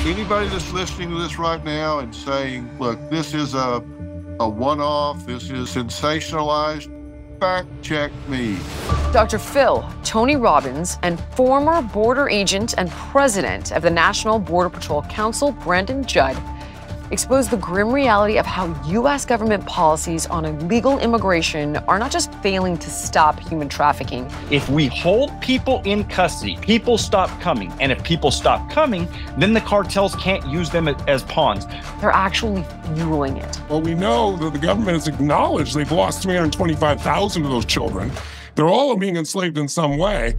Anybody that's listening to this right now and saying, look, this is a one-off, this is sensationalized, fact check me. Dr. Phil, Tony Robbins, and former border agent and president of the National Border Patrol Council, Brandon Judd, exposed the grim reality of how U.S. government policies on illegal immigration are not just failing to stop human trafficking. If we hold people in custody, people stop coming. And if people stop coming, then the cartels can't use them as pawns. They're actually fueling it. Well, we know that the government has acknowledged they've lost 325,000 of those children. They're all being enslaved in some way.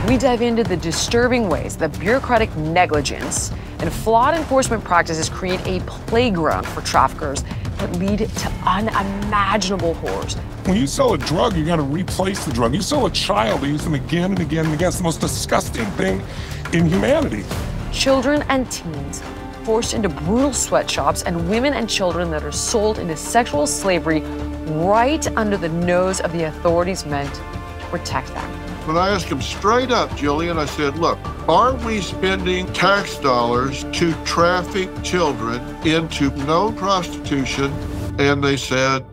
We dive into the disturbing ways that bureaucratic negligence and flawed enforcement practices create a playground for traffickers that lead to unimaginable horrors. When you sell a drug, you got to replace the drug. You sell a child, they use them again and again and again. It's the most disgusting thing in humanity. Children and teens forced into brutal sweatshops, and women and children that are sold into sexual slavery right under the nose of the authorities meant to protect them. When I asked them straight up, Jillian, I said, look, are we spending tax dollars to traffic children into known prostitution? And they said,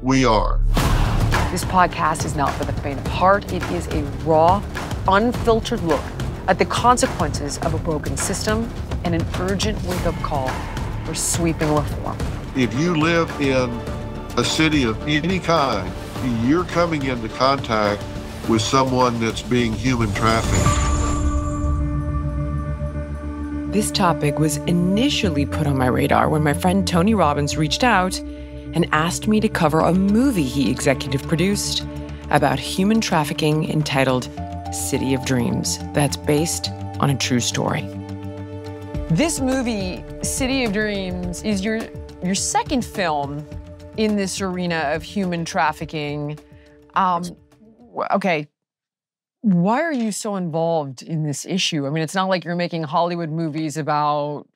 we are. This podcast is not for the faint of heart. It is a raw, unfiltered look at the consequences of a broken system and an urgent wake-up call for sweeping reform. If you live in a city of any kind, you're coming into contact with someone that's being human trafficked. This topic was initially put on my radar when my friend Tony Robbins reached out and asked me to cover a movie he executive produced about human trafficking entitled City of Dreams, that's based on a true story. This movie, City of Dreams, is your second film in this arena of human trafficking. Okay, why are you so involved in this issue? I mean, it's not like you're making Hollywood movies about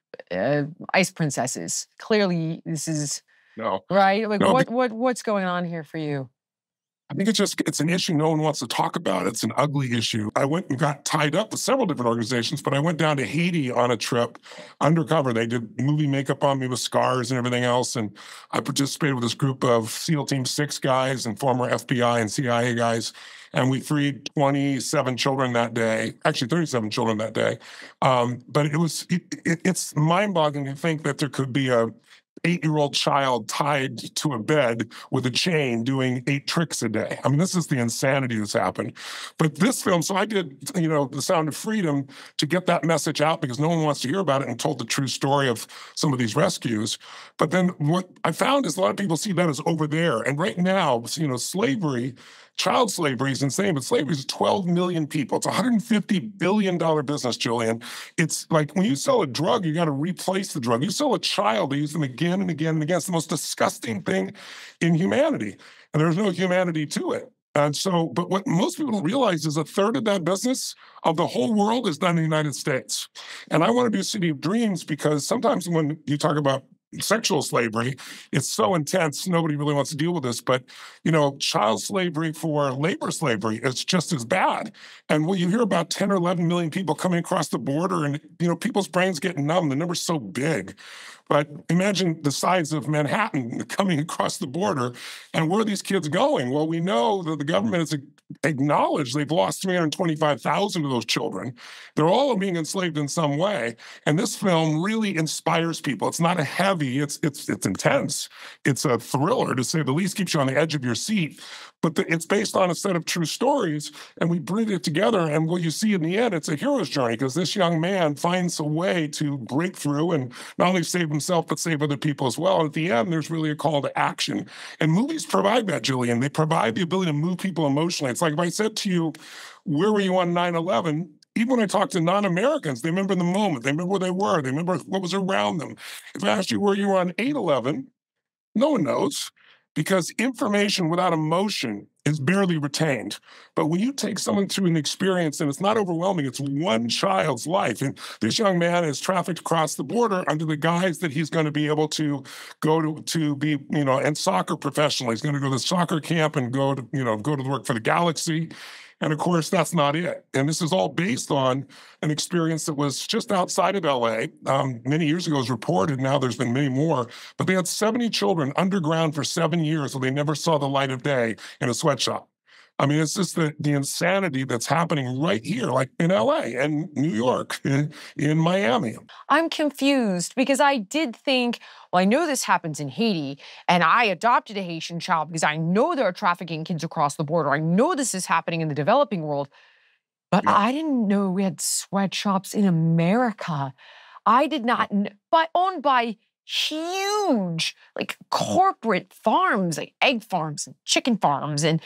ice princesses. Clearly, this is right. Like, no, what's going on here for you? I think it's an issue no one wants to talk about. It's an ugly issue. I went and got tied up with several different organizations, but I went down to Haiti on a trip undercover. They did movie makeup on me with scars and everything else. And I participated with this group of SEAL Team 6 guys and former FBI and CIA guys. And we freed 27 children that day, actually 37 children that day. But it's mind-boggling to think that there could be a 8-year-old child tied to a bed with a chain doing 8 tricks a day. I mean, this is the insanity that's happened. But this film, so I did, The Sound of Freedom to get that message out because no one wants to hear about it, and told the true story of some of these rescues. But then what I found is a lot of people see that as over there. And right now, slavery, child slavery is insane, but slavery is 12 million people. It's a $150 billion business, Jillian. It's like when you sell a drug, you got to replace the drug. You sell a child, they use them again and again and again. It's the most disgusting thing in humanity. And there's no humanity to it. And so, but what most people don't realize is a third of that business of the whole world is done in the United States. And I want to do City of Dreams because sometimes when you talk about sexual slavery, it's so intense, nobody really wants to deal with this. But, child slavery for labor slavery is just as bad. And when you hear about 10 or 11 million people coming across the border and, people's brains get numb, the number's so big. But imagine the size of Manhattan coming across the border. And where are these kids going? Well, we know that the government has acknowledged they've lost 325,000 of those children. They're all being enslaved in some way. And this film really inspires people. It's not a heavy, it's intense. It's a thriller, to say the least, keeps you on the edge of your seat. But it's based on a set of true stories, and we bring it together. And what you see in the end, it's a hero's journey, because this young man finds a way to break through and not only save himself, but save other people as well. And at the end, there's really a call to action. And movies provide that, Jillian. They provide the ability to move people emotionally. It's like if I said to you, where were you on 9/11? Even when I talk to non-Americans, they remember the moment. They remember where they were. They remember what was around them. If I asked you where you were on 8/11, no one knows. Because information without emotion is barely retained. But when you take someone through an experience, and it's not overwhelming, it's one child's life. And this young man is trafficked across the border under the guise that he's going to be able to go to be, and soccer professional. He's going to go to the soccer camp and go to work for the Galaxy. And of course, that's not it. And this is all based on an experience that was just outside of LA. Many years ago, it was reported. Now there's been many more. But they had 70 children underground for 7 years, so they never saw the light of day in a sweatshop. I mean, it's just the insanity that's happening right here, like in LA and New York, in Miami. I'm confused because I did think, well, I know this happens in Haiti, and I adopted a Haitian child because I know there are trafficking kids across the border. I know this is happening in the developing world, but Yeah. I didn't know we had sweatshops in America. I did not, owned by huge, like corporate farms, like egg farms and chicken farms, and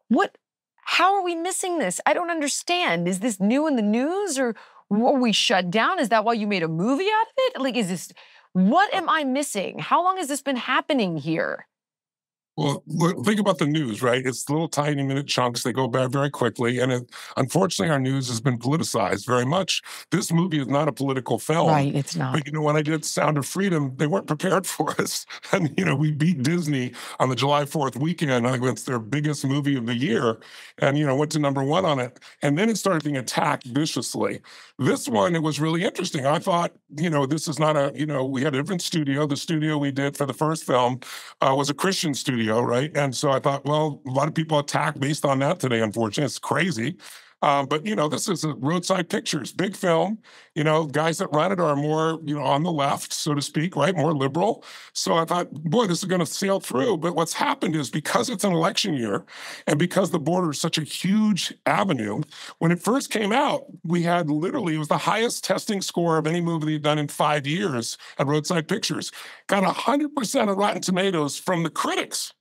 what? How are we missing this? I don't understand. Is this new in the news, or were we shut down? Is that why you made a movie out of it? Like, is this, what am I missing? How long has this been happening here? Well, think about the news, right? It's little tiny minute chunks. They go by very quickly. And unfortunately, our news has been politicized very much. This movie is not a political film. Right, it's not. But, when I did Sound of Freedom, they weren't prepared for us. And, we beat Disney on the July 4th weekend. I think it's their biggest movie of the year. And, went to #1 on it. And then it started being attacked viciously. This one, it was really interesting. I thought, this is not we had a different studio. The studio we did for the first film was a Christian studio. Right. And so I thought, well, a lot of people attack based on that today, unfortunately. It's crazy. But, this is a Roadside Pictures, big film. Guys that run it are more, on the left, so to speak, right? More liberal. So I thought, boy, this is going to sail through. But what's happened is because it's an election year and because the border is such a huge avenue, when it first came out, we had literally, it was the highest testing score of any movie they'd done in 5 years at Roadside Pictures. Got 100% of Rotten Tomatoes from the critics.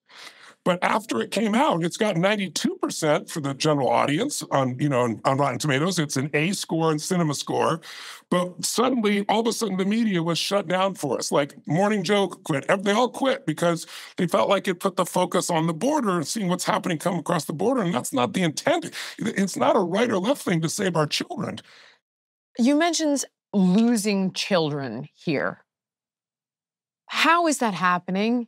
But after it came out, it's got 92% for the general audience on Rotten Tomatoes. It's an A score and Cinema Score. But suddenly, all of a sudden, the media was shut down for us. Like Morning Joe quit. They all quit because they felt like it put the focus on the border and seeing what's happening come across the border. And that's not the intent. It's not a right or left thing to save our children. You mentioned losing children here. How is that happening?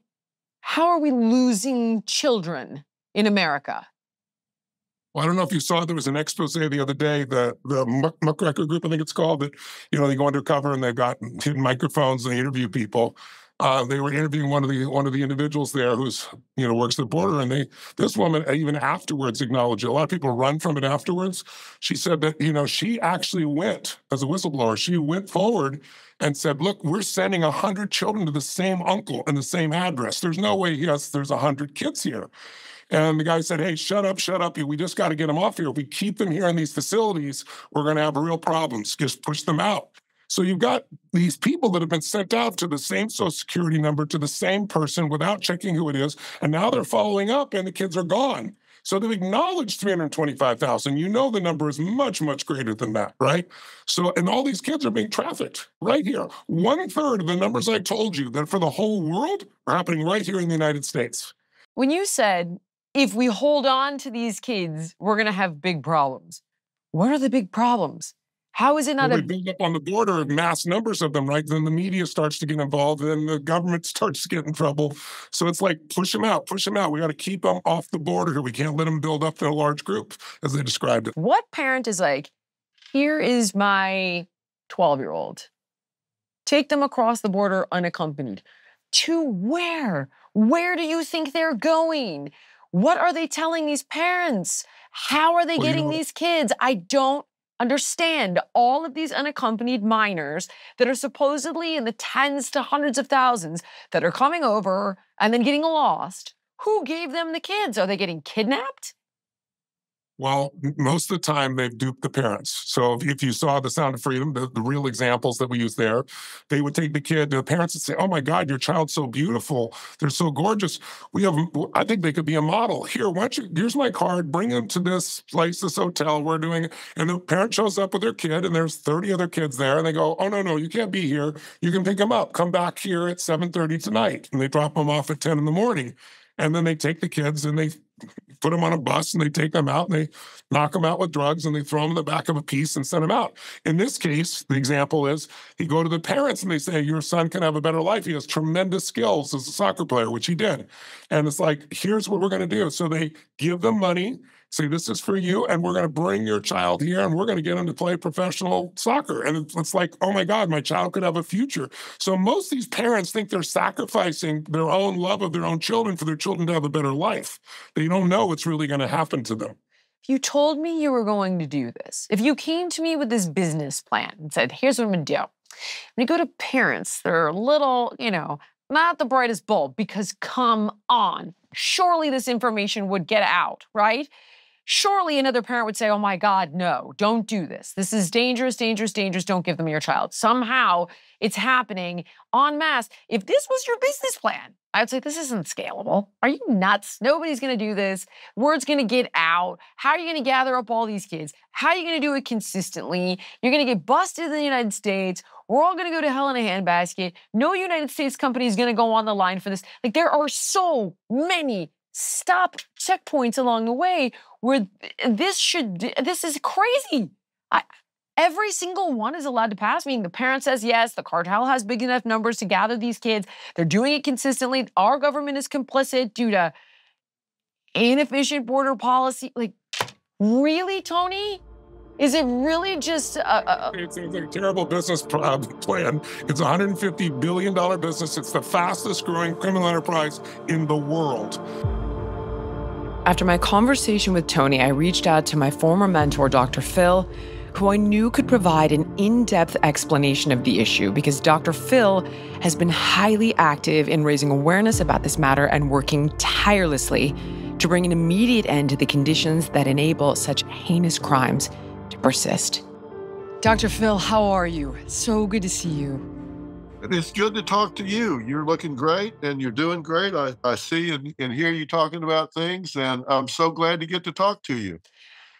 How are we losing children in America? Well, I don't know if you saw, there was an expose the other day, the Muckraker Group, I think it's called, that, they go undercover and they've got hidden microphones and they interview people. They were interviewing one of the individuals there who's, works the border. And this woman, even afterwards, acknowledged it. A lot of people run from it afterwards. She said that, she actually went, as a whistleblower, she went forward and said, look, we're sending 100 children to the same uncle and the same address. There's no way, there's 100 kids here. And the guy said, hey, shut up. We just got to get them off here. If we keep them here in these facilities, we're going to have real problems. Just push them out. So you've got these people that have been sent out to the same Social Security number, to the same person without checking who it is. And now they're following up and the kids are gone. So they've acknowledged 325,000. The number is much, much greater than that, right? So, and all these kids are being trafficked right here. 1/3 of the numbers I told you that for the whole world are happening right here in the United States. When you said, if we hold on to these kids, we're going to have big problems. What are the big problems? How is it not they build up on the border mass numbers of them, right? Then the media starts to get involved, then the government starts to get in trouble. So it's like, push them out. We got to keep them off the border here. We can't let them build up in a large group, as they described it. What parent is like, here is my 12-year-old. Take them across the border unaccompanied. To where? Where do you think they're going? What are they telling these parents? How are they getting these kids? I don't understand. All of these unaccompanied minors that are supposedly in the tens to hundreds of thousands that are coming over and then getting lost. Who gave them the kids? Are they getting kidnapped? Well, most of the time they've duped the parents. So if you saw The Sound of Freedom, the real examples that we use there, they would take the kid, the parents would say, oh my God, your child's so beautiful. They're so gorgeous. I think they could be a model. Here, here's my card, bring them to this place, this hotel, we're doing it. And the parent shows up with their kid and there's 30 other kids there and they go, oh no, you can't be here. You can pick them up. Come back here at 7:30 tonight. And they drop them off at 10 in the morning. And then they take the kids and they put them on a bus and they take them out and they knock them out with drugs and they throw them in the back of a piece and send them out. In this case, the example is he go to the parents and they say, your son can have a better life. He has tremendous skills as a soccer player, which he did. And it's like, here's what we're going to do. So they give them money say, this is for you, and we're going to bring your child here, and we're going to get him to play professional soccer. And it's like, oh my God, my child could have a future. So most of these parents think they're sacrificing their own love of their own children for their children to have a better life. They don't know what's really going to happen to them. If you told me you were going to do this, if you came to me with this business plan and said, here's what I'm going to do. When you go to parents, they're a little, not the brightest bulb, because come on, surely this information would get out, right? Surely another parent would say, oh my God, no, don't do this. This is dangerous, dangerous, dangerous. Don't give them your child. Somehow it's happening en masse. If this was your business plan, I would say this isn't scalable. Are you nuts? Nobody's going to do this. Word's going to get out. How are you going to gather up all these kids? How are you going to do it consistently? You're going to get busted in the United States. We're all going to go to hell in a handbasket. No United States company is going to go on the line for this. Like, there are so many stop checkpoints along the way where this is crazy. Every single one is allowed to pass, meaning the parent says yes, the cartel has big enough numbers to gather these kids. They're doing it consistently. Our government is complicit due to inefficient border policy. Like, really, Tony? Is it really just It's a terrible business plan. It's a $150 billion business. It's the fastest growing criminal enterprise in the world. After my conversation with Tony, I reached out to my former mentor, Dr. Phil, who I knew could provide an in-depth explanation of the issue, because Dr. Phil has been highly active in raising awareness about this matter and working tirelessly to bring an immediate end to the conditions that enable such heinous crimes to persist. Dr. Phil, how are you? So good to see you. It's good to talk to you. You're looking great and you're doing great. I see and hear you talking about things, and I'm so glad to get to talk to you.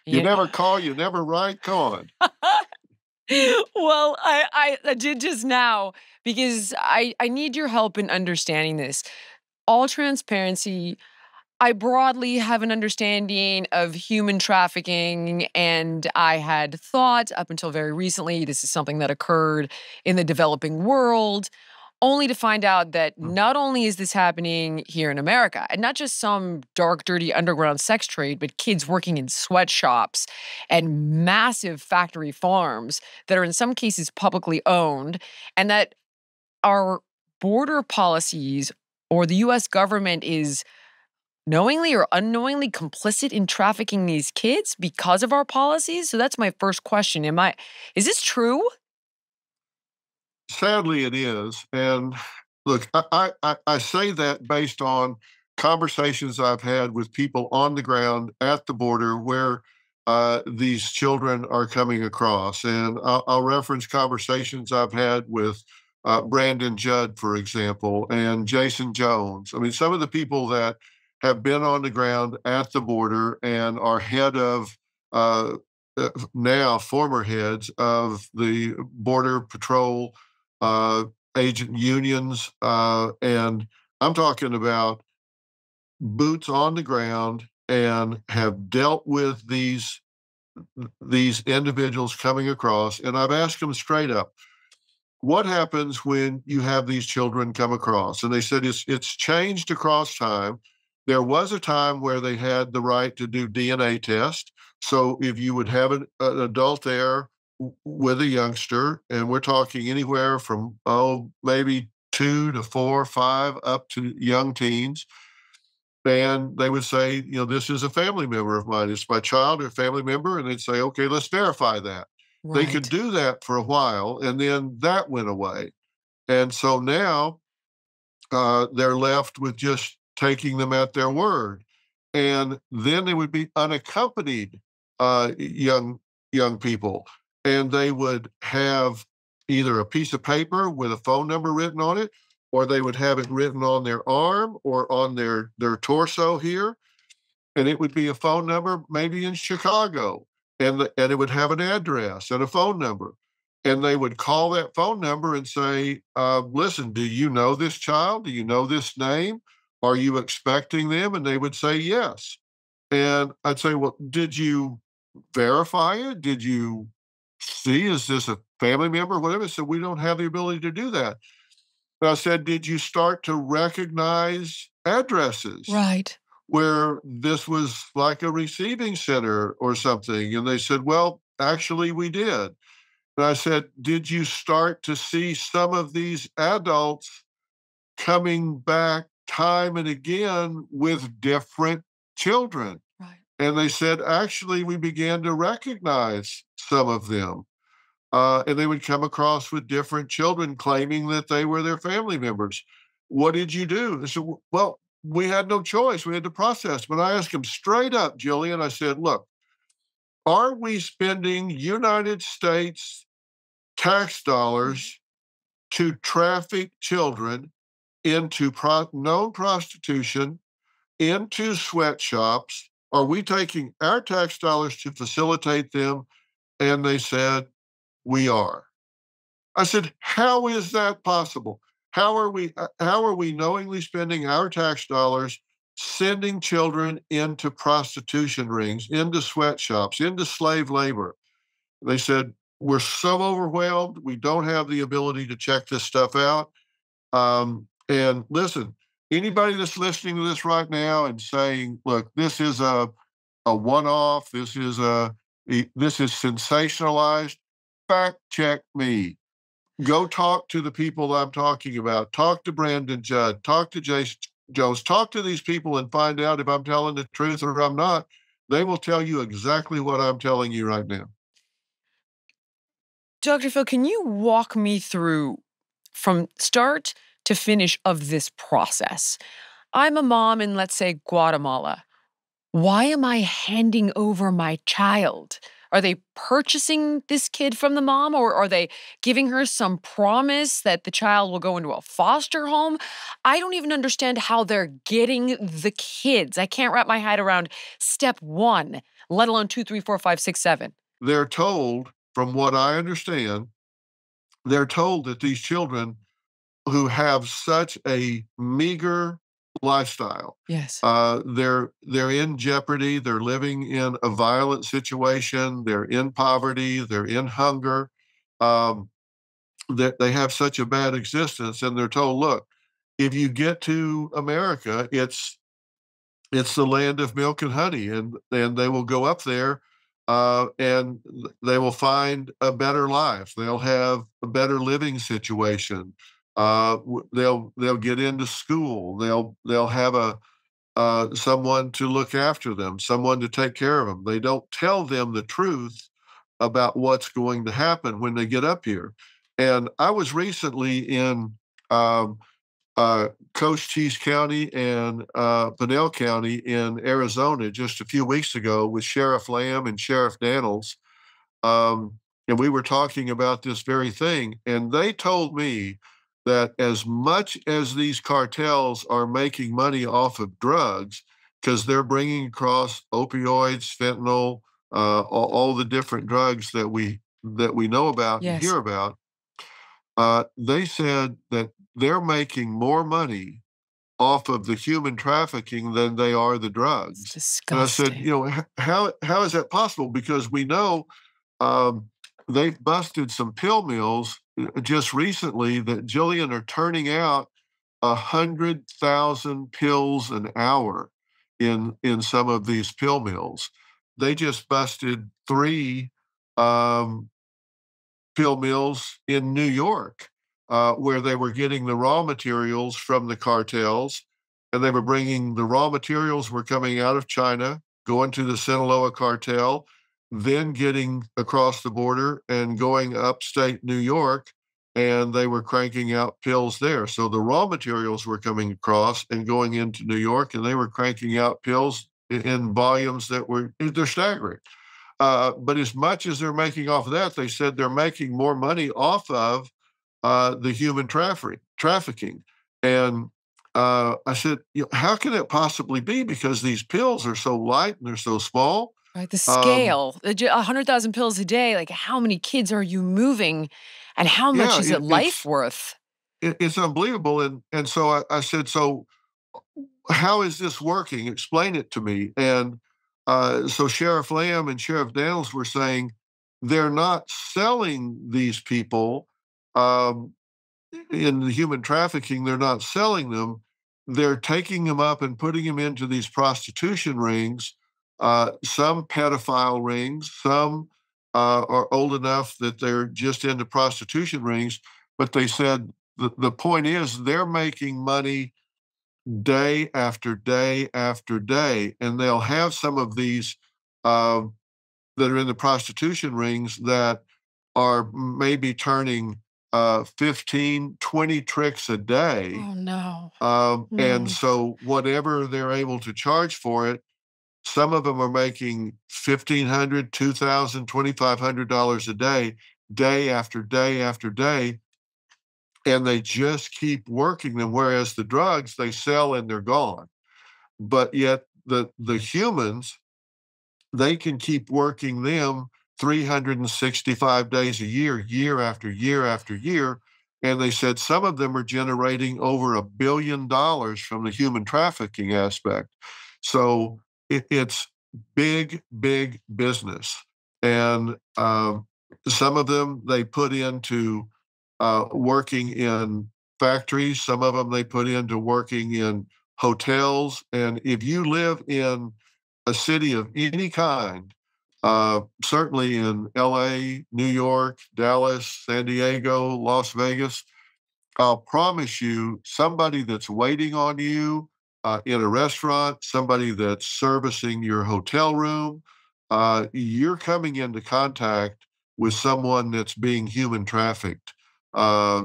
You never call, you never write. Come on. Well, I did just now because I need your help in understanding this. All transparency, I broadly have an understanding of human trafficking, and I had thought up until very recently this is something that occurred in the developing world, only to find out that not only is this happening here in America, and not just some dark, dirty underground sex trade, but kids working in sweatshops and massive factory farms that are in some cases publicly owned, and that our border policies or the U.S. government is knowingly or unknowingly complicit in trafficking these kids because of our policies? So that's my first question. Is this true? Sadly, it is. And look, I say that based on conversations I've had with people on the ground at the border where these children are coming across. And I'll reference conversations I've had with Brandon Judd, for example, and Jason Jones. I mean, some of the people that have been on the ground at the border and are head of now former heads of the Border Patrol agent unions. And I'm talking about boots on the ground and have dealt with these individuals coming across. And I've asked them straight up, what happens when you have these children come across? And they said it's changed across time. There was a time where they had the right to do DNA tests. So if you would have an adult there with a youngster, and we're talking anywhere from, maybe 2 to 4, 5, up to young teens, and they would say, this is a family member of mine. It's my child or family member. And they'd say, okay, let's verify that. Right. They could do that for a while, and then that went away. And so now they're left with just taking them at their word. And then they would be unaccompanied young people. And they would have either a piece of paper with a phone number written on it, or they would have it written on their arm or on their torso here. And it would be a phone number maybe in Chicago. And it would have an address and a phone number. And they would call that phone number and say, listen, do you know this child? Do you know this name? Are you expecting them? And they would say yes. And I'd say, well, did you verify it? Did you see, is this a family member? Whatever. So we don't have the ability to do that. And I said, did you start to recognize addresses? Right. where this was like a receiving center or something. And they said, well, actually, we did. And I said, did you start to see some of these adults coming back time and again with different children? Right. And they said, actually, we began to recognize some of them. And they would come across with different children claiming that they were their family members. What did you do? They said, well, we had no choice. We had to process. But I asked them straight up, Jillian, I said, look, are we spending United States tax dollars to traffic children into known prostitution, into sweatshops? Are we taking our tax dollars to facilitate them? And they said, we are. I said, how is that possible? How are we knowingly spending our tax dollars sending children into prostitution rings, into sweatshops, into slave labor? They said, we're so overwhelmed. We don't have the ability to check this stuff out. And listen, anybody that's listening to this right now and saying, look, this is a one-off, this is sensationalized, fact check me. Go talk to the people I'm talking about. Talk to Brandon Judd. Talk to Jason Jones. Talk to these people and find out if I'm telling the truth or I'm not. They will tell you exactly what I'm telling you right now. Dr. Phil, can you walk me through from start to finish of this process? I'm a mom in, let's say, Guatemala. Why am I handing over my child? Are they purchasing this kid from the mom, or are they giving her some promise that the child will go into a foster home? I don't even understand how they're getting the kids. I can't wrap my head around step one, let alone 2, 3, 4, 5, 6, 7. They're told, from what I understand, they're told that these children who have such a meager lifestyle, Yes. they're in jeopardy. They're living in a violent situation. They're in poverty. They're in hunger. That they have such a bad existence, and they're told, "Look, if you get to America, it's the land of milk and honey, and they will go up there, and they will find a better life. They'll have a better living situation. They'll get into school. They'll have someone to look after them, someone to take care of them. They don't tell them the truth about what's going to happen when they get up here." And I was recently in um, Cochise County and Pinell County in Arizona just a few weeks ago with Sheriff Lamb and Sheriff Daniels. And we were talking about this very thing. And they told me that as much as these cartels are making money off of drugs, because they're bringing across opioids, fentanyl, all the different drugs that we know about and Yes. hear about, they said that they're making more money off of the human trafficking than they are the It's drugs. And I said, disgusting. how is that possible? Because we know um, they've busted some pill mills just recently that, Jillian, are turning out 100,000 pills an hour in some of these pill mills. They just busted 3 um, pill mills in New York, where they were getting the raw materials from the cartels, and they were bringing the raw materials were coming out of China, going to the Sinaloa cartel, then getting across the border and going upstate New York, and they were cranking out pills there. So the raw materials were coming across and going into New York, and they were cranking out pills in volumes they're staggering. But as much as they're making off of that, they said they're making more money off of the human trafficking. And I said, how can it possibly be? Because these pills are so light and they're so small. Right, the Um, scale, 100,000 pills a day, like how many kids are you moving and how much yeah, is it life worth? it's unbelievable. And so I said, so how is this working? Explain it to me. And so Sheriff Lamb and Sheriff Daniels were saying they're not selling these people um, in the human trafficking. They're not selling them. they're taking them up and putting them into these prostitution rings, some pedophile rings, some are old enough that they're just into prostitution rings. But they said the point is they're making money day after day after day, and they'll have some of these uh, that are in the prostitution rings that are maybe turning 15, 20 tricks a day. Oh, no. And so whatever they're able to charge for it, some of them are making $1,500, $2,000, $2,500 a day, day after day after day, and they just keep working them. Whereas the drugs, they sell and they're gone. But yet the humans, they can keep working them 365 days a year, year after year after year. And they said some of them are generating over $1 billion from the human trafficking aspect. So it's big, big business. And some of them they put into working in factories, some of them they put into working in hotels. And if you live in a city of any kind, certainly in LA, New York, Dallas, San Diego, Las Vegas, I'll promise you somebody that's waiting on you in a restaurant, somebody that's servicing your hotel room, you're coming into contact with someone that's being human trafficked.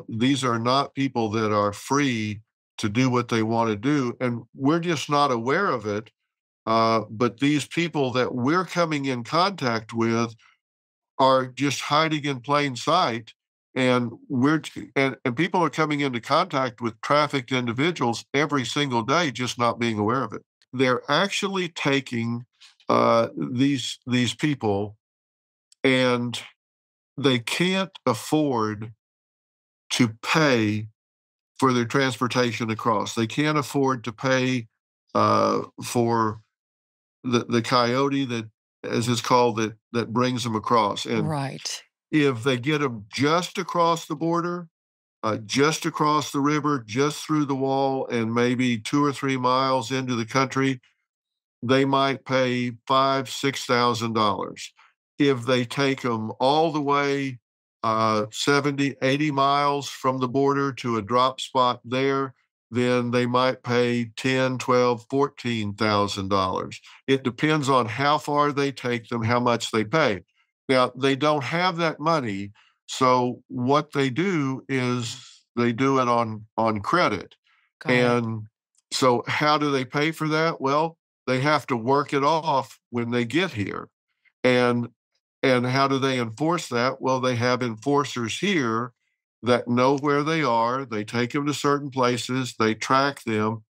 These are not people that are free to do what they want to do, and we're just not aware of it. But these people that we're coming in contact with are just hiding in plain sight. And and people are coming into contact with trafficked individuals every single day, just not being aware of it. They're actually taking these people, and they can't afford to pay for their transportation across. They can't afford to pay for the coyote that, as it's called, that brings them across. And Right. if they get them just across the border, just across the river, just through the wall, and maybe 2 or 3 miles into the country, they might pay $5,000, $6,000. If they take them all the way 70, 80 miles from the border to a drop spot there, then they might pay $10, $12, $14,000. It depends on how far they take them, how much they pay. Now, they don't have that money, so what they do is they do it on credit. Got it. And so how do they pay for that? Well, they have to work it off when they get here. And how do they enforce that? Well, they have enforcers here that know where they are. They take them to certain places, they track them,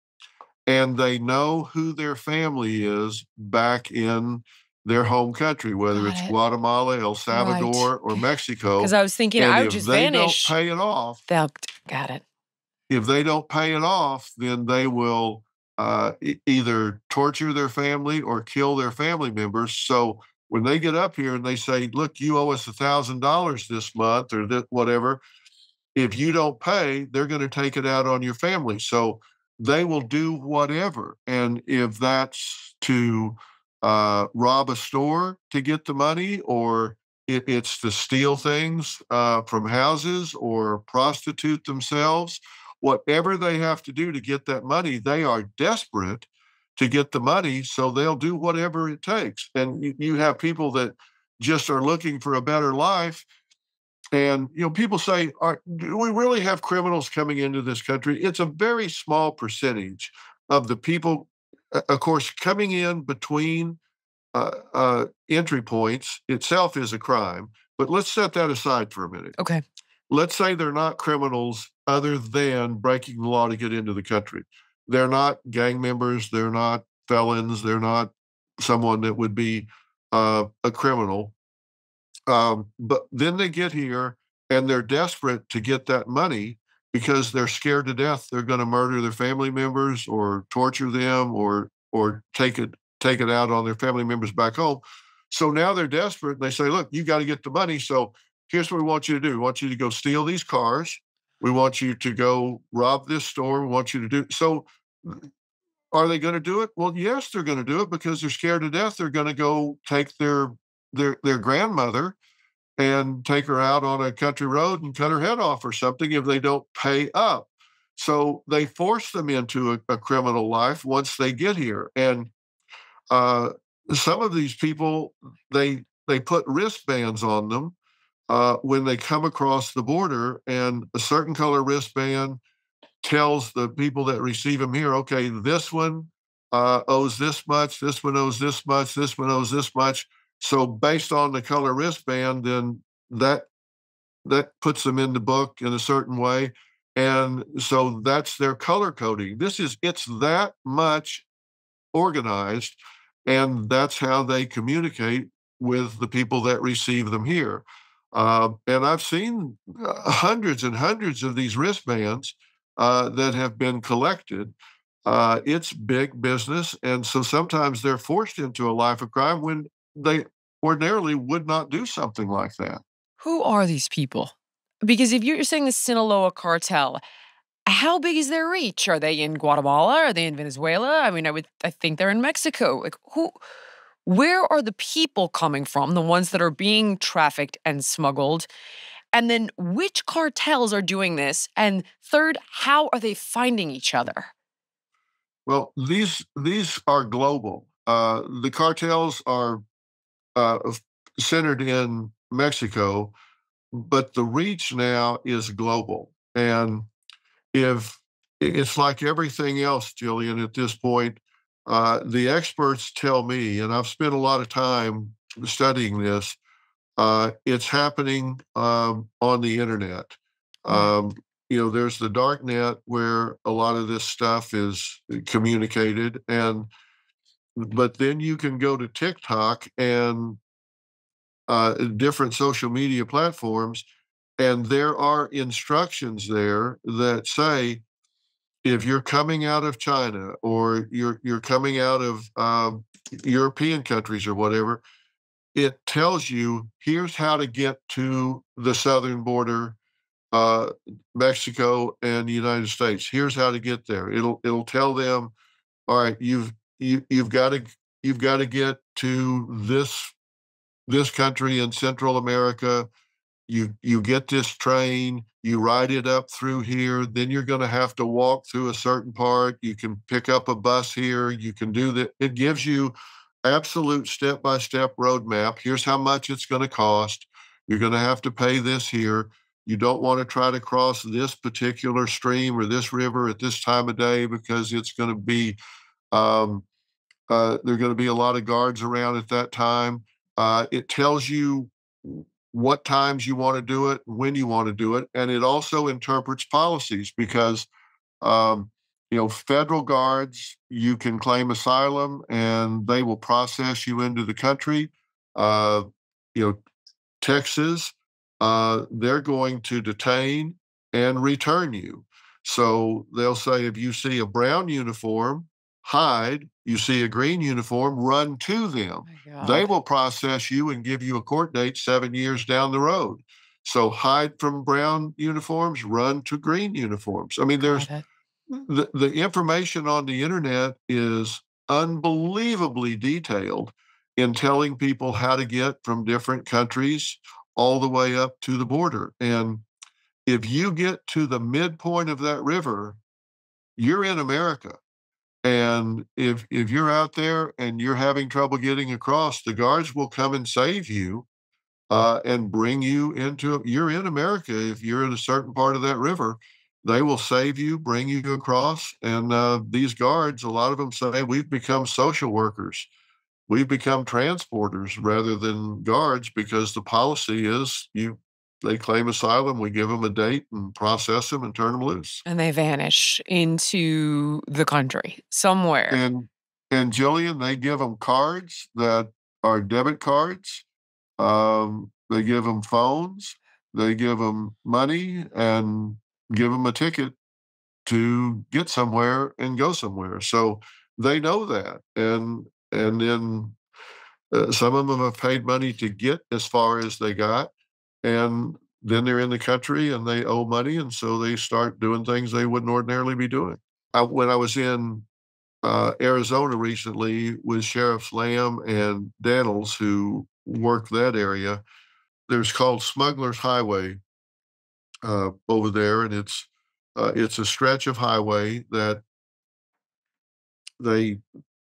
and they know who their family is back in their home country, whether Got it's it. Guatemala, El Salvador, or Mexico. Because I was thinking And I would if just they vanish. don't pay it off, Got it. if they don't pay it off, then they will either torture their family or kill their family members. So when they get up here and they say, "Look, you owe us $1,000 this month," or that whatever, if you don't pay, they're going to take it out on your family. So they will do whatever. And if that's to rob a store to get the money, or it's to steal things from houses or prostitute themselves, whatever they have to do to get that money, they are desperate to get the money. So they'll do whatever it takes. And you have people that just are looking for a better life. And people say, do we really have criminals coming into this country? It's a very small percentage of the people, of course, coming in between entry points itself is a crime. But let's set that aside for a minute. Okay. Let's say they're not criminals other than breaking the law to get into the country. They're not gang members. They're not felons. They're not someone that would be a criminal. But then they get here and they're desperate to get that money because they're scared to death they're going to murder their family members or torture them or take it out on their family members back home. So now they're desperate and they say, "Look, you got to get the money. So here's what we want you to do. We want you to go steal these cars. We want you to go rob this store. We want you to do." So Are they going to do it? Well, yes, they're going to do it because they're scared to death. They're going to go take their grandmother and take her out on a country road and cut her head off or something if they don't pay up. So they force them into a criminal life once they get here. And uh, some of these people, they put wristbands on them when they come across the border, and a certain color wristband tells the people that receive them here, okay, this one owes this much, this one owes this much, this one owes this much. So based on the color wristband, then that that puts them in the book in a certain way. And so that's their color coding. It's that much organized, and that's how they communicate with the people that receive them here. And I've seen hundreds and hundreds of these wristbands that have been collected. It's big business, and so sometimes they're forced into a life of crime when they ordinarily would not do something like that. Who are these people? Because if you're saying the Sinaloa cartel, how big is their reach? Are they in Guatemala? Are they in Venezuela? I mean, I think they're in Mexico. Like where are the people coming from? The ones that are being trafficked and smuggled? And then which cartels are doing this? And third, how are they finding each other? Well, these are global. The cartels are uh, centered in Mexico, but the reach now is global. And if it's like everything else, Jillian, at this point, the experts tell me, and I've spent a lot of time studying this, it's happening on the internet. Um, there's the dark net where a lot of this stuff is communicated, but then you can go to TikTok and different social media platforms, and there are instructions there that say if you're coming out of China or you're coming out of European countries or whatever, it tells you here's how to get to the southern border, uh, Mexico and the United States. Here's how to get there. It'll tell them, all right, you've got to get to this country in Central America. You get this train, you ride it up through here, then you're going to have to walk through a certain part. You can pick up a bus here. You can do that. It gives you absolute step-by-step roadmap. Here's how much it's going to cost. You're going to have to pay this here. You don't want to try to cross this particular stream or this river at this time of day because it's going to be um, there are going to be a lot of guards around at that time. It tells you what times you want to do it, when you want to do it, and it also interprets policies because federal guards, you can claim asylum and they will process you into the country. Uh, you know, Texas, they're going to detain and return you. So they'll say if you see a brown uniform, hide. You see a green uniform, run to them. They will process you and give you a court date 7 years down the road. So hide from brown uniforms, run to green uniforms. I mean, there's the information on the internet is unbelievably detailed in telling people how to get from different countries all the way up to the border. And if you get to the midpoint of that river, you're in America. And if you're out there and you're having trouble getting across, the guards will come and save you and bring you into. You're in America. If you're in a certain part of that river, they will save you, bring you across. And these guards, a lot of them say, we've become social workers. We've become transporters rather than guards because the policy is they claim asylum, we give them a date and process them and turn them loose. And they vanish into the country somewhere. And Jillian, they give them cards that are debit cards. They give them phones. They give them money and give them a ticket to get somewhere and go somewhere. So they know that. And then some of them have paid money to get as far as they got. And then they're in the country and they owe money. And so they start doing things they wouldn't ordinarily be doing. when I was in Arizona recently with Sheriffs Lamb and Daniels, who work that area, there's called Smuggler's Highway over there, and it's a stretch of highway that they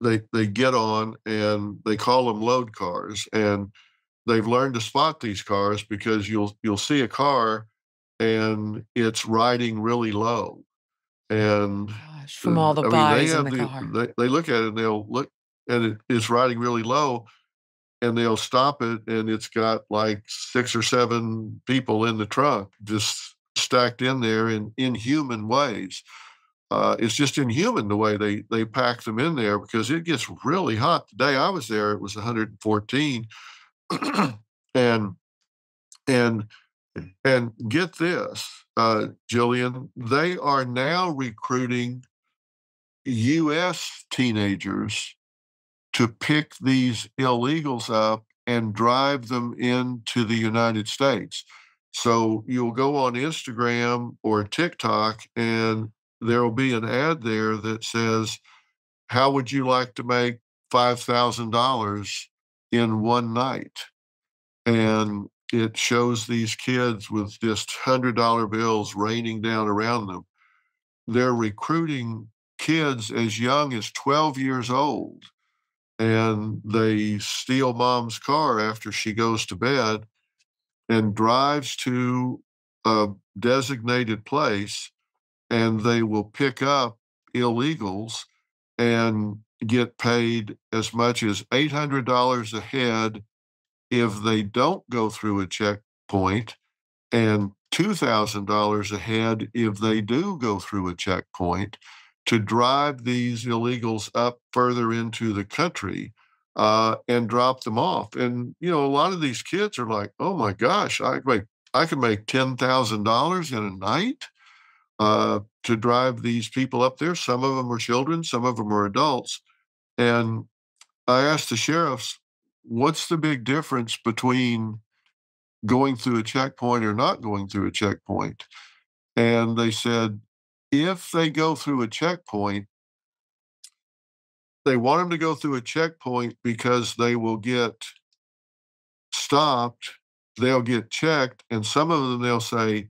they get on, and they call them load cars, and they've learned to spot these cars because you'll see a car and it's riding really low. And Gosh, from all the I mean, buys in the car. they look at it and they'll look, and it's riding really low, and they'll stop it, and it's got like 6 or 7 people in the trunk just stacked in there in inhuman ways. It's just inhuman the way they pack them in there because it gets really hot. The day I was there, it was 114, and and and get this, Jillian, they are now recruiting U.S. teenagers to pick these illegals up and drive them into the United States. So you'll go on Instagram or TikTok, and there will be an ad there that says, "How would you like to make $5,000 in one night?" And it shows these kids with just $100 bills raining down around them. They're recruiting kids as young as 12 years old, and they steal mom's car after she goes to bed and drives to a designated place, and they will pick up illegals and get paid as much as $800 a head if they don't go through a checkpoint, and $2,000 a head if they do go through a checkpoint, to drive these illegals up further into the country and drop them off. And a lot of these kids are like, "Oh my gosh, I can make $10,000 in a night to drive these people up there." Some of them are children, some of them are adults. And I asked the sheriffs, "What's the big difference between going through a checkpoint or not going through a checkpoint?" And they said, if they go through a checkpoint, they want them to go through a checkpoint because they will get stopped, they'll get checked, and some of them they'll say,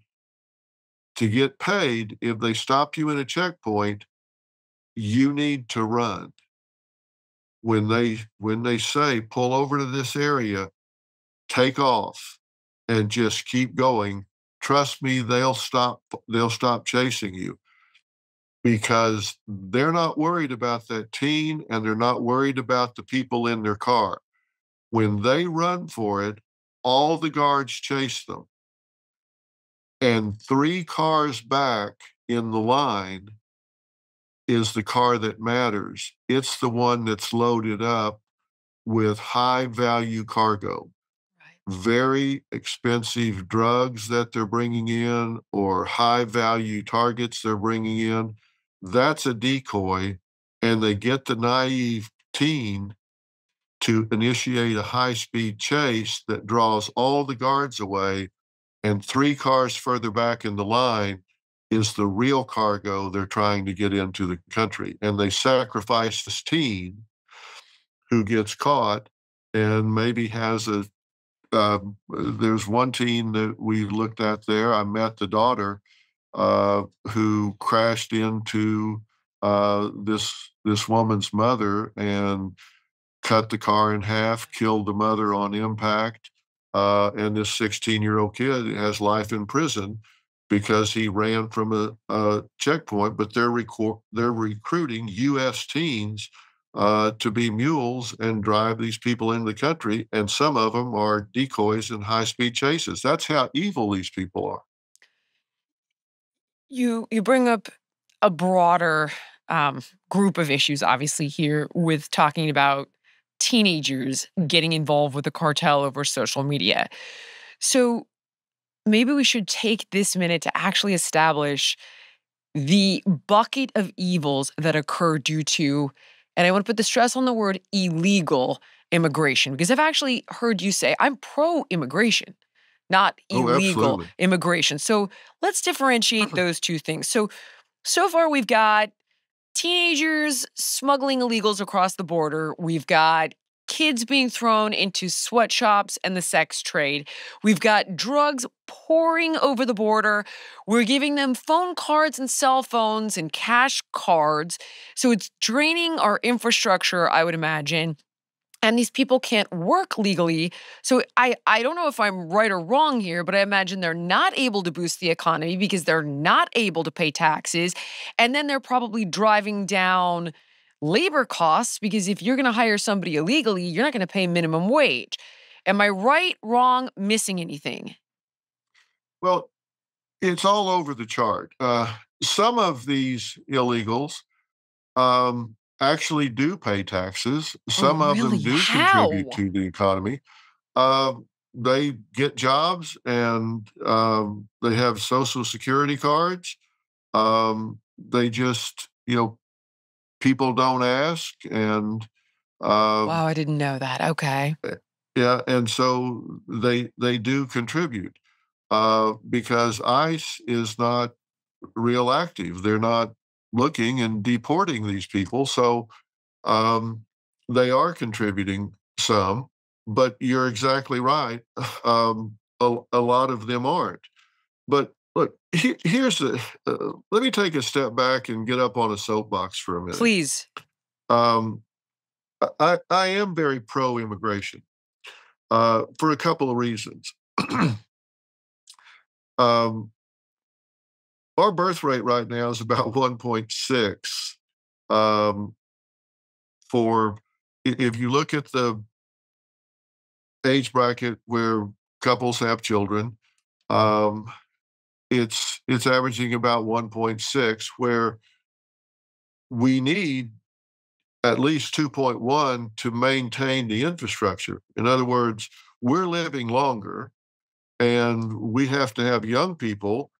to get paid, if they stop you in a checkpoint, you need to run. When they say, pull over to this area, take off, and just keep going, trust me, they'll stop chasing you, because they're not worried about that teen, and they're not worried about the people in their car. When they run for it, all the guards chase them. And 3 cars back in the line is the car that matters. It's the one that's loaded up with high value cargo. Very expensive drugs that they're bringing in, or high value targets they're bringing in. That's a decoy, and they get the naive teen to initiate a high speed chase that draws all the guards away, and 3 cars further back in the line is the real cargo they're trying to get into the country. And they sacrifice this teen who gets caught and maybe has there's one teen that we looked at there. I met the daughter who crashed into this woman's mother and cut the car in half, killed the mother on impact. And this 16-year-old kid has life in prison because he ran from a checkpoint. But they're recruiting U.S. teens to be mules and drive these people into the country, and some of them are decoys and high-speed chases. That's how evil these people are. You bring up a broader group of issues, obviously, here with talking about teenagers getting involved with the cartel over social media. So maybe we should take this minute to actually establish the bucket of evils that occur due to, and I want to put the stress on the word illegal immigration, because I've actually heard you say, I'm pro-immigration, not illegal immigration. So let's differentiate those two things. So far we've got teenagers smuggling illegals across the border. We've got kids being thrown into sweatshops and the sex trade. We've got drugs pouring over the border. We're giving them phone cards and cell phones and cash cards. So it's draining our infrastructure, I would imagine. And these people can't work legally. So I don't know if I'm right or wrong here, but I imagine they're not able to boost the economy because they're not able to pay taxes. And then they're probably driving down labor costs because if you're going to hire somebody illegally, you're not going to pay minimum wage. Am I right, wrong, missing anything? Well, it's all over the chart. Some of these illegals actually do pay taxes. Oh, Some of them really? do How? contribute to the economy. Uh, they get jobs and they have social security cards. They just, people don't ask. And Wow, I didn't know that. Okay. yeah, and so they do contribute because ICE is not real active. They're not looking and deporting these people. So Um, they are contributing some, but you're exactly right. A lot of them aren't. But look, here's let me take a step back and get up on a soapbox for a minute. Please. Um, I am very pro immigration for a couple of reasons. um, our birth rate right now is about 1.6. Um, if you look at the age bracket where couples have children, um, it's averaging about 1.6, where we need at least 2.1 to maintain the infrastructure. In other words, we're living longer, and we have to have young people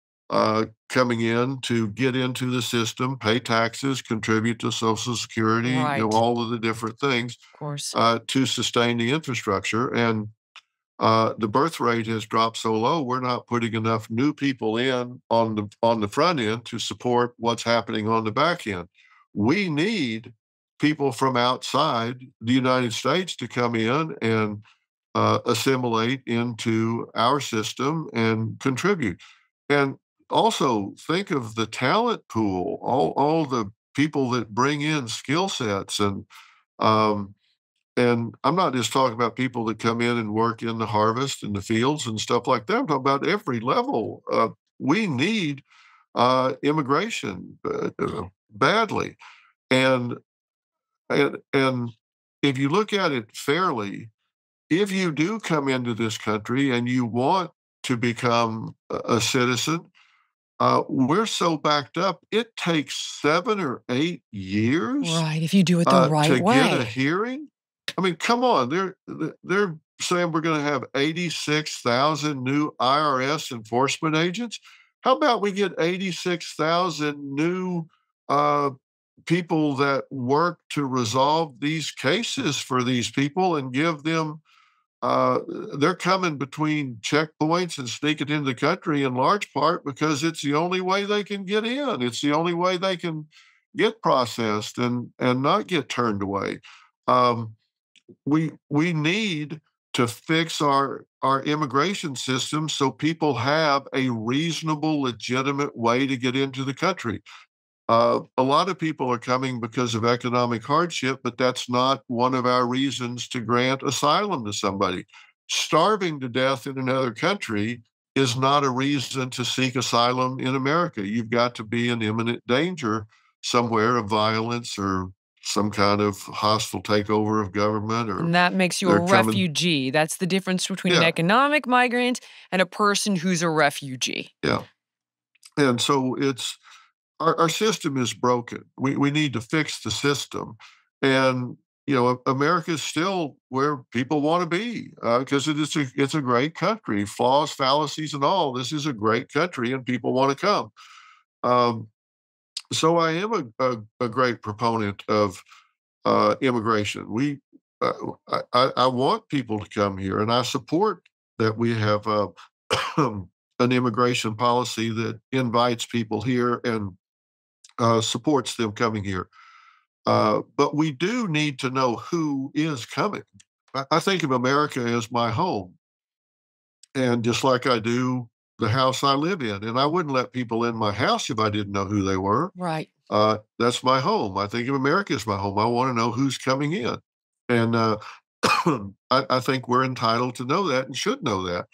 coming in to get into the system, pay taxes, contribute to Social Security, Right. all of the different things Of course. to sustain the infrastructure. And the birth rate has dropped so low, we're not putting enough new people in on the front end to support what's happening on the back end. We need people from outside the United States to come in and assimilate into our system and contribute. And also think of the talent pool, all the people that bring in skill sets. And I'm not just talking about people that come in and work in the harvest and the fields and stuff like that. I'm talking about every level. We need immigration badly, and and if you look at it fairly, if you do come into this country and you want to become a citizen, we're so backed up. It takes 7 or 8 years Right. If you do it the right to get a way. hearing. I mean, come on. They're saying we're going to have 86,000 new IRS enforcement agents. How about we get 86,000 new uh, people that work to resolve these cases for these people and give them uh, they're coming between checkpoints and sneaking into the country in large part because it's the only way they can get in. It's the only way they can get processed and not get turned away. Um, we need to fix our immigration system so people have a reasonable, legitimate way to get into the country. A lot of people are coming because of economic hardship, but that's not one of our reasons to grant asylum to somebody. Starving to death in another country is not a reason to seek asylum in America. You've got to be in imminent danger somewhere of violence or some kind of hostile takeover of government, or And that makes you a they're coming. refugee. That's the difference between an Yeah, economic migrant and a person who's a refugee. yeah. And so our system is broken. We need to fix the system. And, America is still where people want to be because it's a great country, flaws, fallacies, and all. This is a great country, and people want to come. Um, so I am a great proponent of immigration. Uh, I want people to come here, and I support that we have an immigration policy that invites people here and supports them coming here. But we do need to know who is coming. I think of America as my home, and just like I do the house I live in, and I wouldn't let people in my house if I didn't know who they were. Right. That's my home. I think of America as my home. I want to know who's coming in, and I think we're entitled to know that and should know that.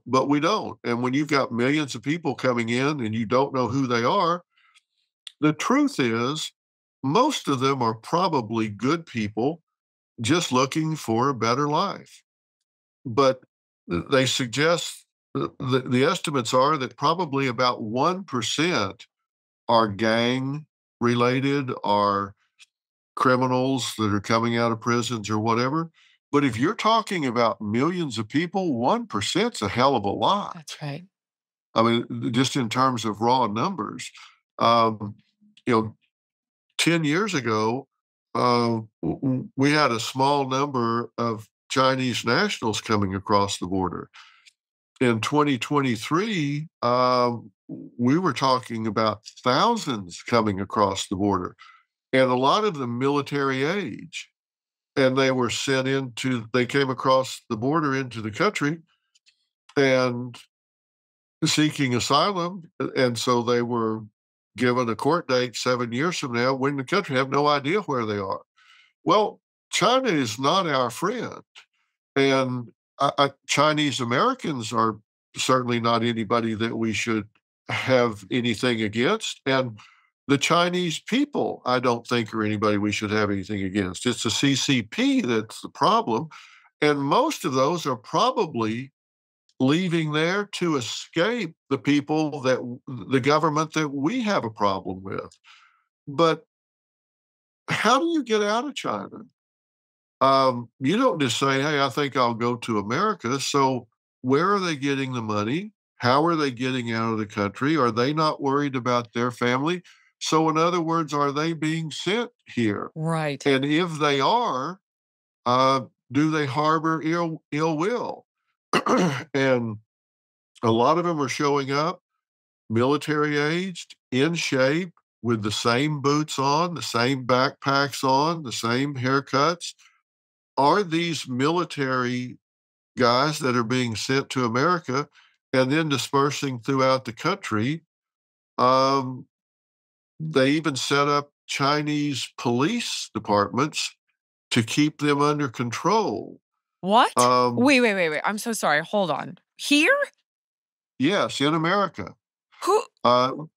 But we don't. And when you've got millions of people coming in and you don't know who they are, the truth is, most of them are probably good people just looking for a better life. But they suggest the estimates are that probably about 1% are gang related, are criminals that are coming out of prisons or whatever. But if you're talking about millions of people, 1%'s a hell of a lot. That's right. I mean, just in terms of raw numbers. Um, you know, 10 years ago, we had a small number of Chinese nationals coming across the border. In 2023, we were talking about thousands coming across the border, and a lot of them military age. And they came across the border into the country and seeking asylum. And so they were given a court date 7 years from now when the country have no idea where they are. Well, China is not our friend. And Chinese Americans are certainly not anybody that we should have anything against. And the Chinese people, I don't think, are anybody we should have anything against. It's the CCP that's the problem. And most of those are probably leaving there to escape the people the government that we have a problem with. But how do you get out of China? You don't just say, hey, I think I'll go to America. So where are they getting the money? How are they getting out of the country? Are they not worried about their family? So in other words, are they being sent here? Right. And if they are, do they harbor ill will? And a lot of them are showing up military aged, in shape, with the same boots on, the same backpacks on, the same haircuts. Are these military guys that are being sent to America and then dispersing throughout the country? They even set up Chinese police departments to keep them under control. What? Wait. I'm so sorry. Hold on. Here? Yes, in America. Who?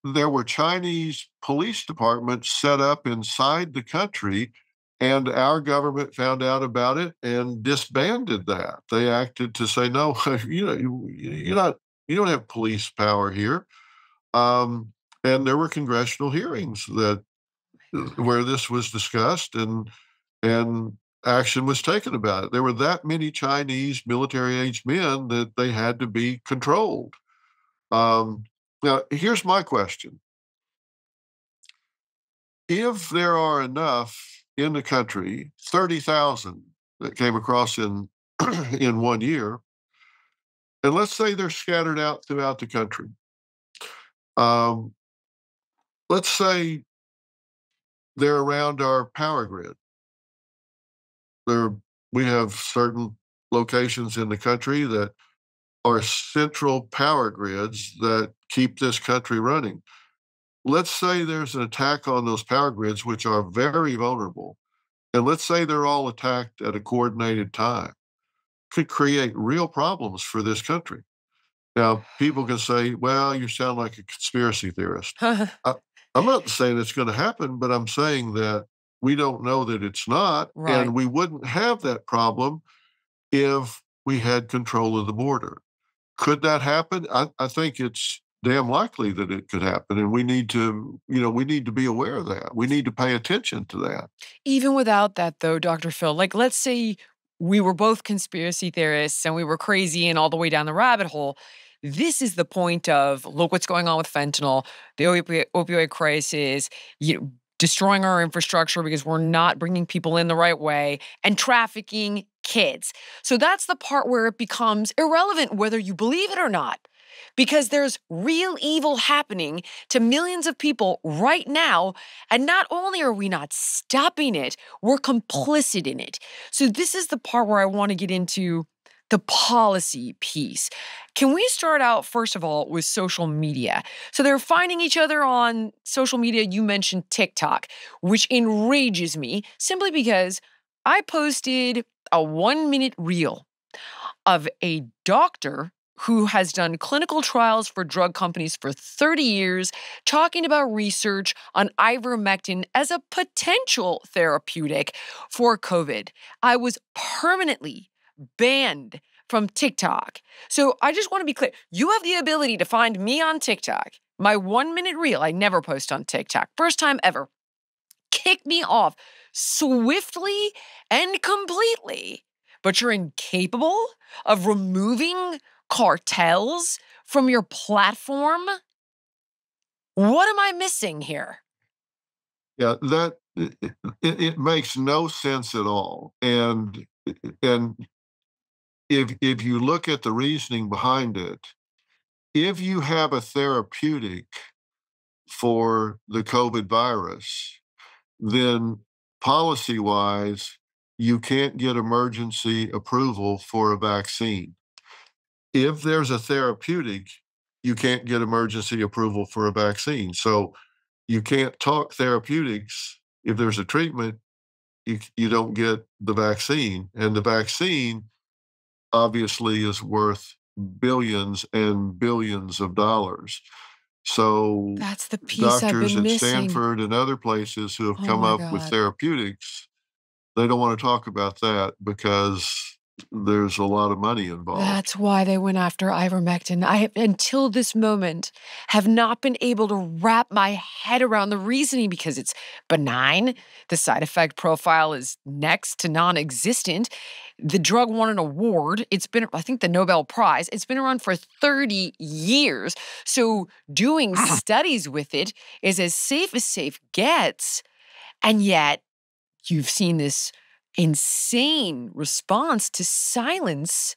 There were Chinese police departments set up inside the country, and our government found out about it and disbanded that. They acted to say, no, you don't have police power here. And there were congressional hearings where this was discussed and action was taken about it. There were that many Chinese military-aged men that they had to be controlled. Now, here's my question. If there are enough in the country, 30,000 that came across in 1 year, and let's say they're scattered out throughout the country. Let's say they're around our power grid. We have certain locations in the country that are central power grids that keep this country running. Let's say there's an attack on those power grids, which are very vulnerable. And let's say they're all attacked at a coordinated time. Could create real problems for this country. Now, people can say, well, you sound like a conspiracy theorist. I'm not saying it's going to happen, but I'm saying that we don't know that it's not. Right. And we wouldn't have that problem if we had control of the border. Could that happen? I think it's damn likely that it could happen. And we need to be aware of that. We need to pay attention to that. Even without that, though, Dr. Phil, like, let's say we were both conspiracy theorists and we were crazy and all the way down the rabbit hole. This is the point of, look what's going on with fentanyl, the opioid crisis, destroying our infrastructure because we're not bringing people in the right way, and trafficking kids. So that's the part where it becomes irrelevant whether you believe it or not. because there's real evil happening to millions of people right now. And not only are we not stopping it, we're complicit in it. So this is the part where I want to get into the policy piece. Can we start out, first of all, with social media? So they're finding each other on social media. You mentioned TikTok, which enrages me simply because I posted a 1-minute reel of a doctor who has done clinical trials for drug companies for 30 years, talking about research on ivermectin as a potential therapeutic for COVID. I was permanently banned from TikTok. So I just want to be clear. You have the ability to find me on TikTok. My 1-minute reel, I never post on TikTok. First time ever. Kick me off swiftly and completely. But you're incapable of removing cartels from your platform? What am I missing here? Yeah, that it makes no sense at all. And if you look at the reasoning behind it, if you have a therapeutic for the COVID virus, then policy-wise, you can't get emergency approval for a vaccine. If there's a therapeutic, you can't get emergency approval for a vaccine. So you can't talk therapeutics. If there's a treatment, you don't get the vaccine. And the vaccine obviously is worth billions and billions of dollars. So That's the piece I've doctors been at missing. Stanford and other places who have Oh come my up with God. therapeutics, they don't want to talk about that because there's a lot of money involved. That's why they went after ivermectin. I have, until this moment, have not been able to wrap my head around the reasoning because it's benign. The side effect profile is next to non-existent. The drug won an award. It's been, I think, the Nobel Prize. It's been around for 30 years. So doing studies with it is as safe gets. And yet, you've seen this insane response to silence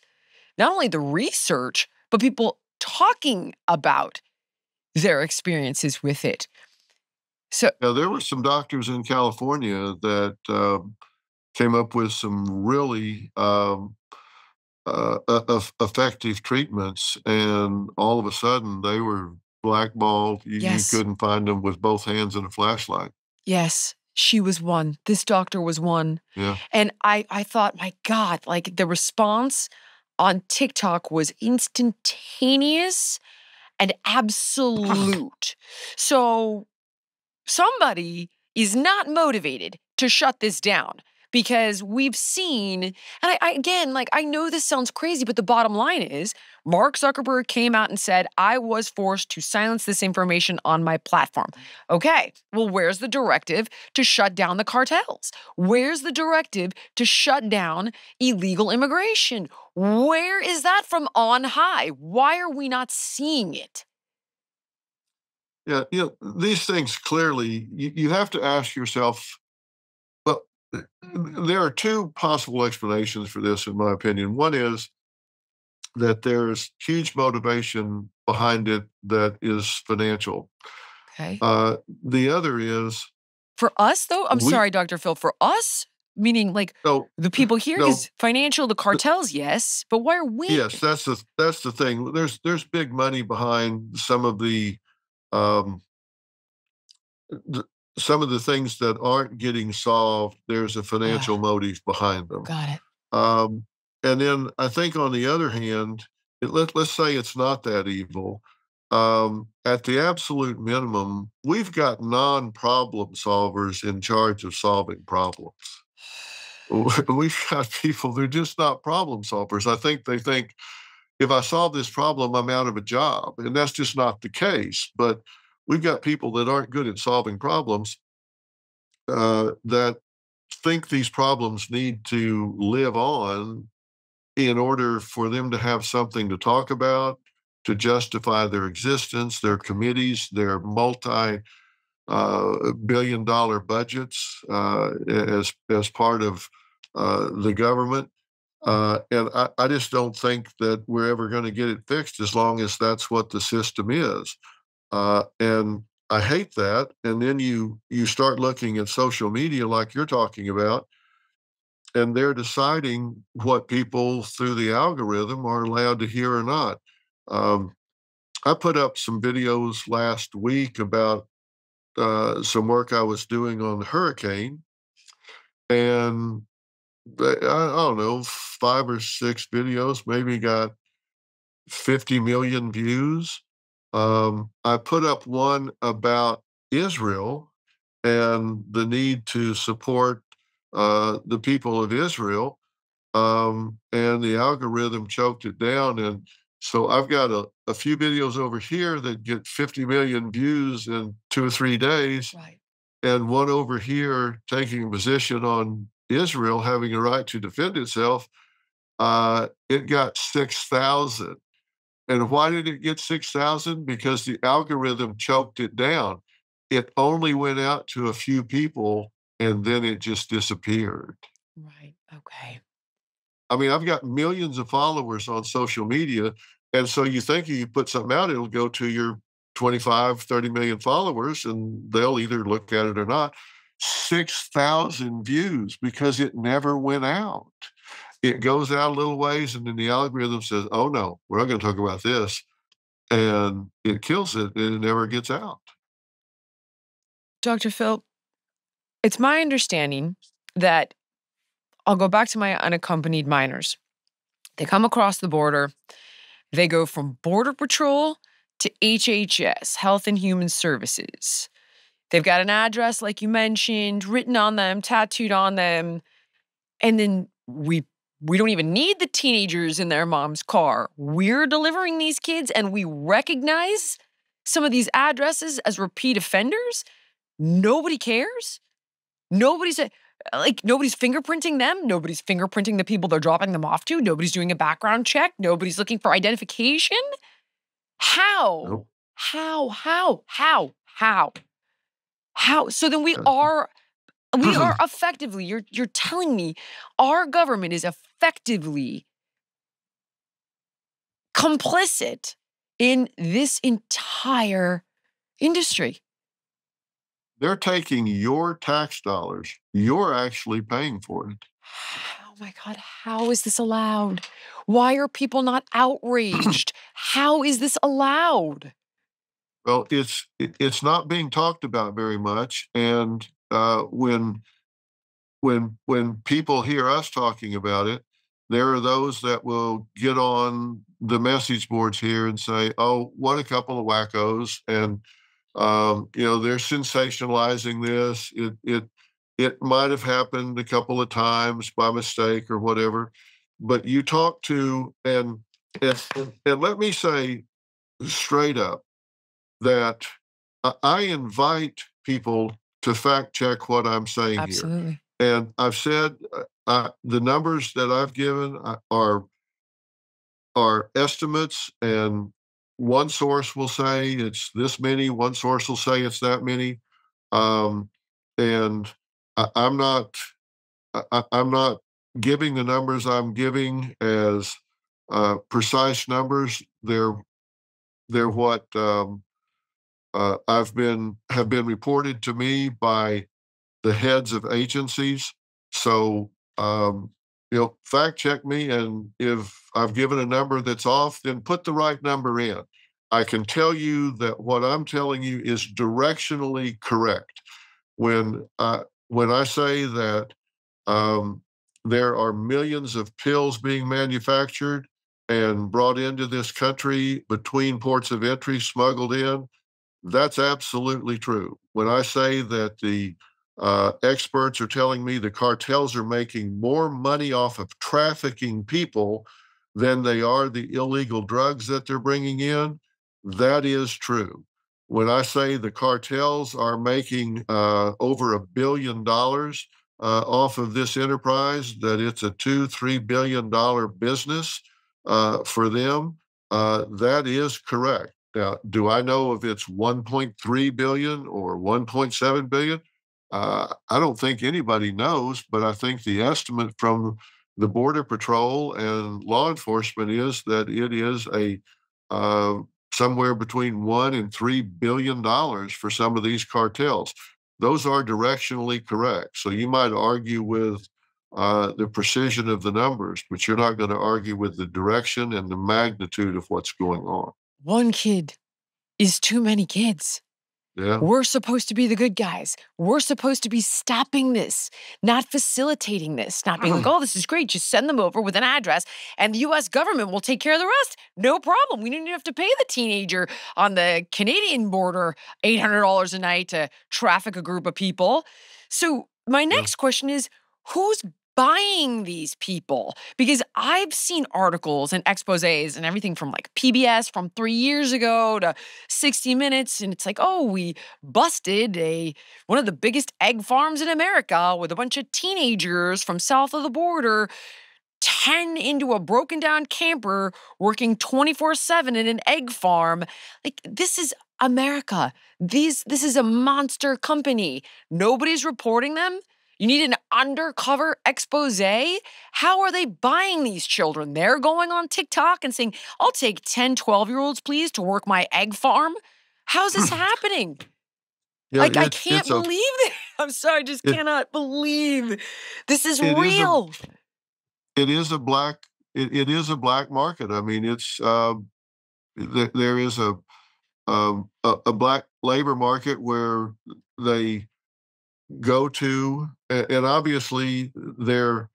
not only the research, but people talking about their experiences with it. So, Now, there were some doctors in California that came up with some really effective treatments, and all of a sudden they were blackballed. You yes, couldn't find them with both hands and a flashlight. yes, she was one. This doctor was one. Yeah. And I thought, my God, like the response on TikTok was instantaneous and absolute. So somebody is not motivated to shut this down because we've seen, and I know this sounds crazy, but the bottom line is Mark Zuckerberg came out and said, I was forced to silence this information on my platform. Okay, well, where's the directive to shut down the cartels? Where's the directive to shut down illegal immigration? Where is that from on high? Why are we not seeing it? Yeah, these things clearly, you have to ask yourself, well, there are two possible explanations for this, in my opinion. One is that there's huge motivation behind it that is financial. Okay. The other is For us, though, I'm we sorry, Dr. Phil, for us, meaning like no the people here, no because financial, the cartels, yes, but why are we? yes, that's the thing. There's big money behind um, th- some of the things that aren't getting solved. There's a financial motive behind them. Got it. Um, and then I think on the other hand, let's say it's not that evil. At the absolute minimum, we've got non-problem solvers in charge of solving problems. We've got people, they're just not problem solvers. I think they think, if I solve this problem, I'm out of a job. And that's just not the case. But we've got people that aren't good at solving problems that think these problems need to live on in order for them to have something to talk about, to justify their existence, their committees, their multi-billion-dollar budgets as part of the government. And I just don't think that we're ever going to get it fixed as long as that's what the system is. And I hate that. And then you start looking at social media like you're talking about, and they're deciding what people through the algorithm are allowed to hear or not. Um, I put up some videos last week about some work I was doing on the hurricane, and I don't know, 5 or 6 videos maybe got 50 million views. I put up one about Israel and the need to support the people of Israel, and the algorithm choked it down. And so I've got a few videos over here that get 50 million views in 2 or 3 days, Right. and one over here taking a position on Israel having a right to defend itself. It got 6,000. And why did it get 6,000? Because the algorithm choked it down. It only went out to a few people and then it just disappeared. Right. Okay. I mean, I've got millions of followers on social media. And so you think if you put something out, it'll go to your 25, 30 million followers and they'll either look at it or not. 6,000 views because it never went out. It goes out a little ways and then the algorithm says, oh no, we're not going to talk about this. And it kills it and it never gets out. Dr. Phil, it's my understanding that I'll go back to my unaccompanied minors. They come across the border. They go from Border Patrol to HHS, Health and Human Services. They've got an address, like you mentioned, written on them, tattooed on them. And then we don't even need the teenagers in their mom's car. We're delivering these kids and we recognize some of these addresses as repeat offenders. Nobody cares. Nobody's fingerprinting them. Nobody's fingerprinting the people they're dropping them off to. Nobody's doing a background check. Nobody's looking for identification. How? Nope. How? So then we are effectively, you're telling me our government is effectively complicit in this entire industry. They're taking your tax dollars. You're actually paying for it. Oh my God, how is this allowed? Why are people not outraged? How is this allowed? Well, it's not being talked about very much. And when people hear us talking about it, there are those that will get on the message boards here and say, "Oh, what a couple of wackos!" And they're sensationalizing this. It might have happened a couple of times by mistake or whatever, but you talk to and let me say straight up that I invite people to fact check what I'm saying here. Absolutely. And I've said the numbers that I've given are estimates, and one source will say it's this many, one source will say it's that many, and I'm not I'm not giving the numbers I'm giving as precise numbers. They're what have been reported to me by the heads of agencies. So, fact check me. And if I've given a number that's off, then put the right number in. I can tell you that what I'm telling you is directionally correct. When I say that there are millions of pills being manufactured and brought into this country between ports of entry, smuggled in, that's absolutely true. When I say that the experts are telling me the cartels are making more money off of trafficking people than they are the illegal drugs that they're bringing in, that is true. When I say the cartels are making over $1 billion off of this enterprise, that it's a $2-3 billion business for them, that is correct. Now, do I know if it's 1.3 billion or 1.7 billion? I don't think anybody knows, but I think the estimate from the Border Patrol and law enforcement is that it is a somewhere between $1 and $3 billion for some of these cartels. Those are directionally correct. So you might argue with the precision of the numbers, but you're not going to argue with the direction and the magnitude of what's going on. One kid is too many kids. Yeah. We're supposed to be the good guys. We're supposed to be stopping this, not facilitating this, not being like, oh, this is great. Just send them over with an address and the U.S. government will take care of the rest. No problem. We don't even have to pay the teenager on the Canadian border $800 a night to traffic a group of people. So my next question is, who's buying these people? Because I've seen articles and exposés and everything from like PBS from 3 years ago to 60 Minutes. And it's like, oh, we busted one of the biggest egg farms in America with a bunch of teenagers from south of the border, 10 into a broken down camper working 24/7 in an egg farm. Like, this is America. This is a monster company. Nobody's reporting them. You need an undercover expose? How are they buying these children? They're going on TikTok and saying, I'll take 10, 12-year-olds, please, to work my egg farm. How's this happening? Yeah, like, I can't believe it. I'm sorry, I just cannot believe this is real. It is a black market. I mean, it's there is a black labor market where they go to, and obviously they're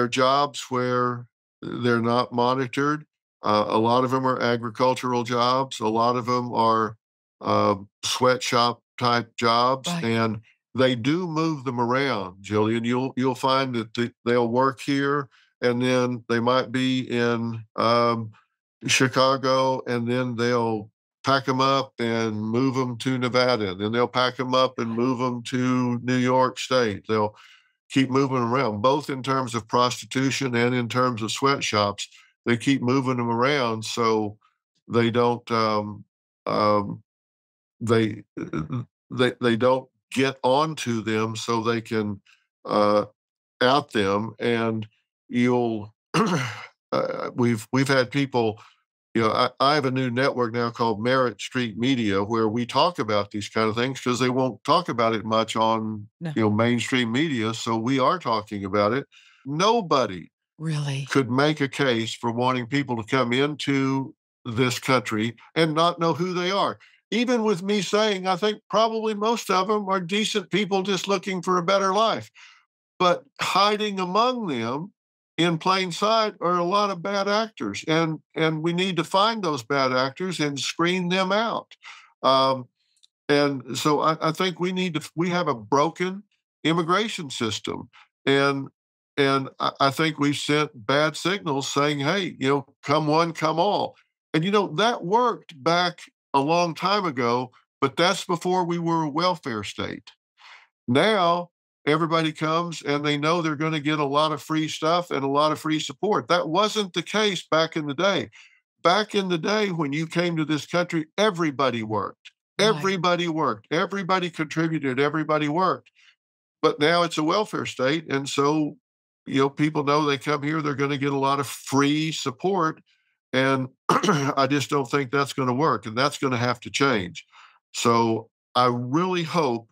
jobs where they're not monitored. A lot of them are agricultural jobs. A lot of them are sweatshop type jobs, Right. and they do move them around. Jillian, you'll find that they'll work here, and then they might be in Chicago, and then they'll pack them up and move them to Nevada. Then they'll pack them up and move them to New York State. They'll keep moving around, both in terms of prostitution and in terms of sweatshops. They keep moving them around so they don't they don't get onto them, so they can out them. And you'll we've had people. You know, I have a new network now called Merit Street Media, where we talk about these kind of things because they won't talk about it much on mainstream media. So we are talking about it. Nobody Really could make a case for wanting people to come into this country and not know who they are. Even with me saying, I think probably most of them are decent people just looking for a better life. But hiding among them in plain sight are a lot of bad actors, and we need to find those bad actors and screen them out. And so I think we have a broken immigration system, and I think we've sent bad signals saying, hey, come one, come all. And that worked back a long time ago, but that's before we were a welfare state. Now everybody comes and they know they're going to get a lot of free stuff and a lot of free support. That wasn't the case back in the day. Back in the day when you came to this country, everybody worked. Right. Everybody worked. Everybody contributed. Everybody worked. But now it's a welfare state. And so, people know they come here, they're going to get a lot of free support. And I just don't think that's going to work. And that's going to have to change. So I really hope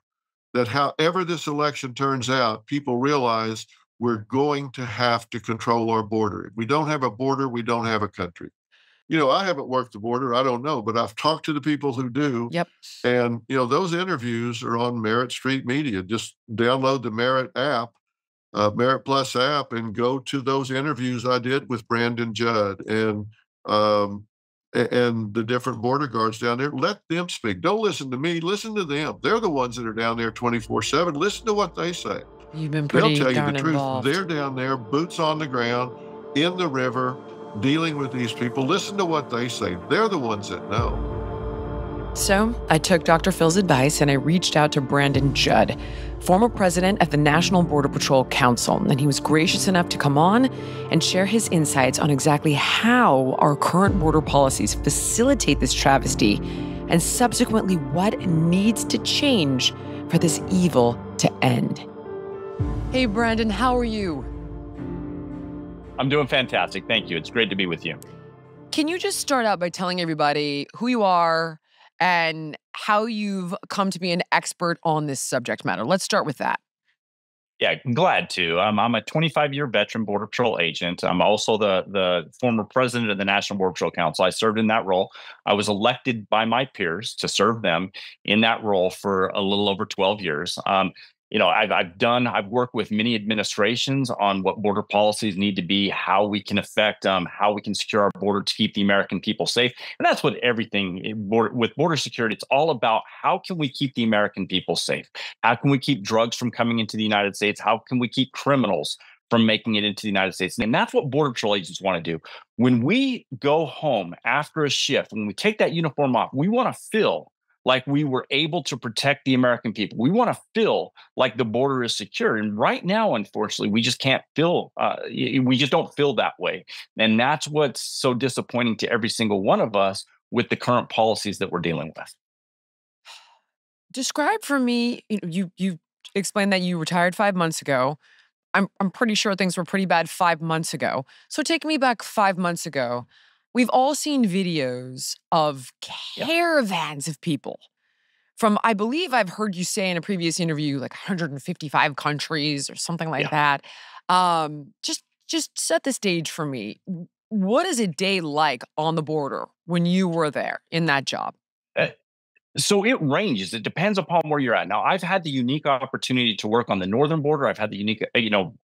that however this election turns out, people realize we're going to have to control our border. If we don't have a border, we don't have a country. I haven't worked the border, I don't know, but I've talked to the people who do. Yep. And, those interviews are on Merit Street Media. Just download the Merit app, Merit Plus app, and go to those interviews I did with Brandon Judd and the different border guards down there. Let them speak. Don't listen to me. Listen to them. They're the ones that are down there 24/7. Listen to what they say. You've been pretty They'll tell you darn the truth. involved. They're down there, boots on the ground, in the river, dealing with these people. Listen to what they say. They're the ones that know. So I took Dr. Phil's advice and I reached out to Brandon Judd, former president of the National Border Patrol Council, and he was gracious enough to come on and share his insights on exactly how our current border policies facilitate this travesty and subsequently what needs to change for this evil to end. Hey, Brandon, how are you? I'm doing fantastic. Thank you. It's great to be with you. Can you just start out by telling everybody who you are and how you've come to be an expert on this subject matter? Let's start with that. Yeah, glad to. I'm a 25-year veteran Border Patrol agent. I'm also the former president of the National Border Patrol Council. I served in that role. I was elected by my peers to serve them in that role for a little over 12 years. I've worked with many administrations on what border policies need to be, how we can affect, how we can secure our border to keep the American people safe. And that's what with border security, it's all about how can we keep the American people safe? How can we keep drugs from coming into the United States? How can we keep criminals from making it into the United States? And that's what Border Patrol agents want to do. When we go home after a shift, when we take that uniform off, we want to feel like we were able to protect the American people. We want to feel like the border is secure. And right now, unfortunately, we just can't feel, we just don't feel that way. And that's what's so disappointing to every single one of us with the current policies that we're dealing with. Describe for me, you explained that you retired 5 months ago. I'm pretty sure things were pretty bad 5 months ago. So take me back 5 months ago. We've all seen videos of caravans of people from, I believe I've heard you say in a previous interview, like 155 countries or something like that. Just set the stage for me. What is a day like on the border when you were there in that job? So it ranges. It depends upon where you're at. Now, I've had the unique opportunity to work on the northern border. I've had the unique,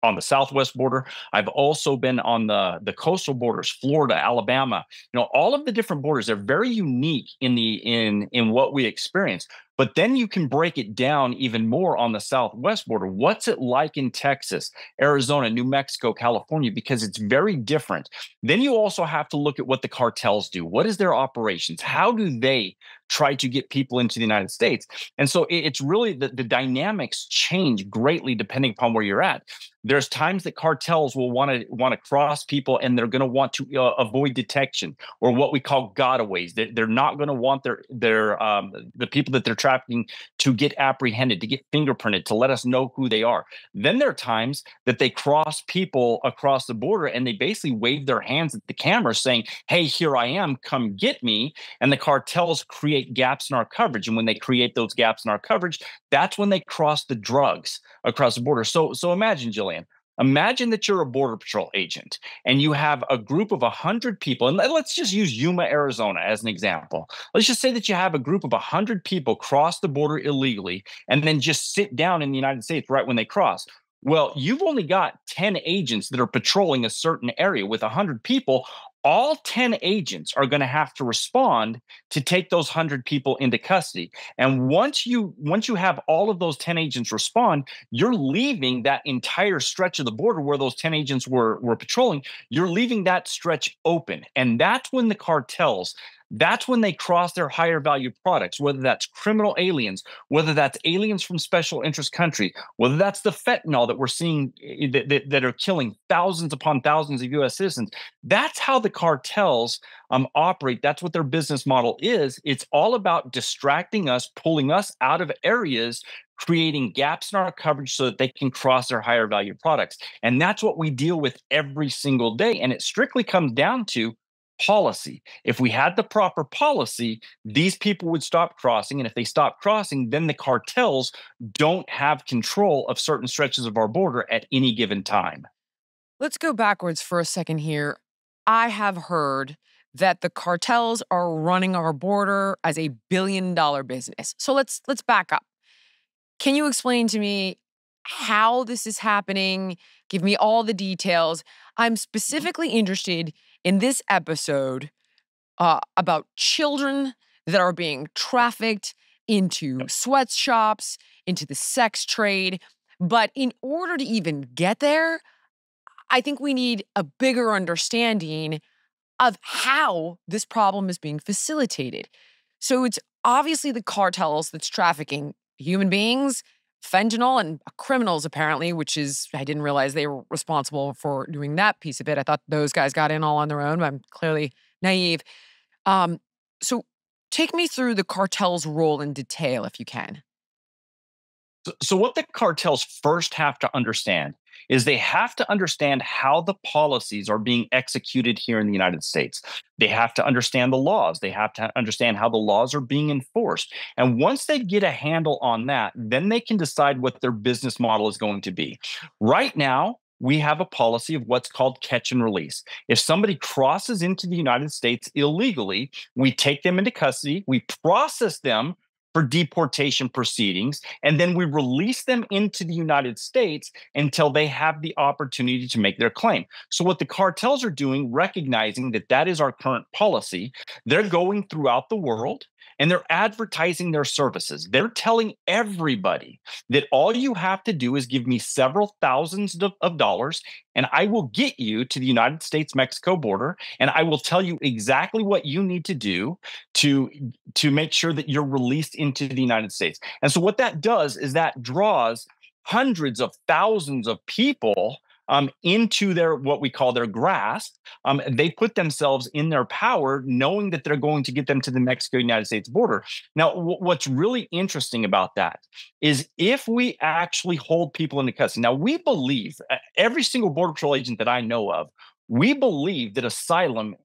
on the southwest border. I've also been on the coastal borders, Florida, Alabama. All of the different borders are very unique in what we experience. But then you can break it down even more on the southwest border. What's it like in Texas, Arizona, New Mexico, California? Because it's very different. Then you also have to look at what the cartels do. What is their operations? How do they try to get people into the United States? And so it's really the dynamics change greatly depending upon where you're at. There's times that cartels will want to cross people, and they're going to want to avoid detection, or what we call gotaways. They're not going to want the people that they're trafficking to get apprehended, to get fingerprinted, to let us know who they are. Then there are times that they cross people across the border, and they basically wave their hands at the camera saying, "Hey, here I am, come get me." And the cartels create gaps in our coverage. And when they create those gaps in our coverage, that's when they cross the drugs across the border. So imagine, Jillian, imagine that you're a Border Patrol agent and you have a group of 100 people. And let's just use Yuma, Arizona as an example. Let's just say that you have a group of 100 people cross the border illegally and then just sit down in the United States right when they cross. Well, you've only got 10 agents that are patrolling a certain area with 100 people. All 10 agents are going to have to respond to take those 100 people into custody. And once you have all of those 10 agents respond, you're leaving that entire stretch of the border where those 10 agents were patrolling. You're leaving that stretch open. And that's when the cartels, that's when they cross their higher value products, whether that's criminal aliens, whether that's aliens from special interest countries, whether that's the fentanyl that we're seeing that are killing thousands upon thousands of U.S. citizens. That's how the cartels operate. That's what their business model is. It's all about distracting us, pulling us out of areas, creating gaps in our coverage so that they can cross their higher value products. And that's what we deal with every single day. And it strictly comes down to policy. If we had the proper policy, these people would stop crossing. And if they stop crossing, then the cartels don't have control of certain stretches of our border at any given time. Let's go backwards for a second here. I have heard that the cartels are running our border as a billion-dollar business. So let's back up. Can you explain to me how this is happening? Give me all the details. I'm specifically interested in this episode about children that are being trafficked into sweatshops, into the sex trade. But in order to even get there, I think we need a bigger understanding of how this problem is being facilitated. So it's obviously the cartels that's trafficking human beings, fentanyl, and criminals, apparently, which is, I didn't realize they were responsible for doing that piece of it. I thought those guys got in all on their own, but I'm clearly naive. So take me through the cartel's role in detail, if you can. So what the cartels first have to understand is they have to understand how the policies are being executed here in the United States. They have to understand the laws. They have to understand how the laws are being enforced. And once they get a handle on that, then they can decide what their business model is going to be. Right now, we have a policy of what's called catch and release. If somebody crosses into the United States illegally, we take them into custody, we process them for deportation proceedings, and then we release them into the United States until they have the opportunity to make their claim. So what the cartels are doing, recognizing that that is our current policy, they're going throughout the world and they're advertising their services. They're telling everybody that all you have to do is give me several thousands of dollars and I will get you to the United States-Mexico border, and I will tell you exactly what you need to do to make sure that you're released into the United States. And so what that does is that draws hundreds of thousands of people into their what we call their grasp. They put themselves in their power, knowing that they're going to get them to the Mexico-United States border. Now, what's really interesting about that is if we actually hold people into custody. Now, we believe every single Border Patrol agent that I know of, we believe that asylum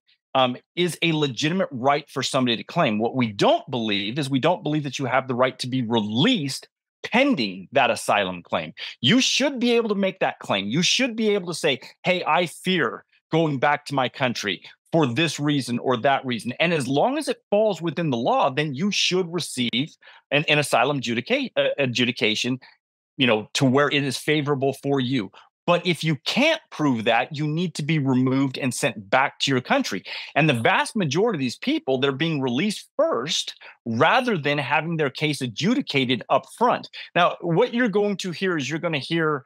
is a legitimate right for somebody to claim. What we don't believe is we don't believe that you have the right to be released pending that asylum claim. You should be able to make that claim. You should be able to say, hey, I fear going back to my country for this reason or that reason. And as long as it falls within the law, then you should receive an asylum adjudication, to where it is favorable for you. But if you can't prove that, you need to be removed and sent back to your country. And the vast majority of these people, they're being released first rather than having their case adjudicated up front. Now, what you're going to hear is you're going to hear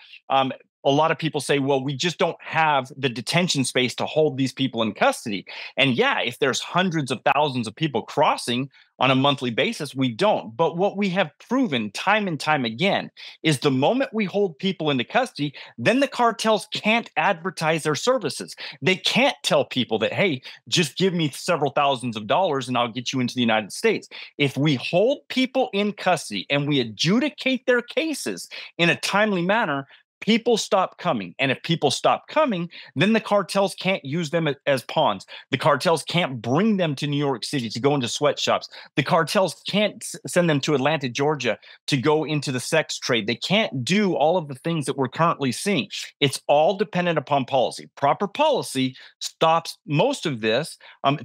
a lot of people say, well, we just don't have the detention space to hold these people in custody. And yeah, if there's hundreds of thousands of people crossing on a monthly basis, we don't. But what we have proven time and time again is the moment we hold people into custody, then the cartels can't advertise their services. They can't tell people that, hey, just give me several thousands of dollars and I'll get you into the United States. If we hold people in custody and we adjudicate their cases in a timely manner, people stop coming. And if people stop coming, then the cartels can't use them as pawns. The cartels can't bring them to New York City to go into sweatshops. The cartels can't send them to Atlanta, Georgia to go into the sex trade. They can't do all of the things that we're currently seeing. It's all dependent upon policy. Proper policy stops most of this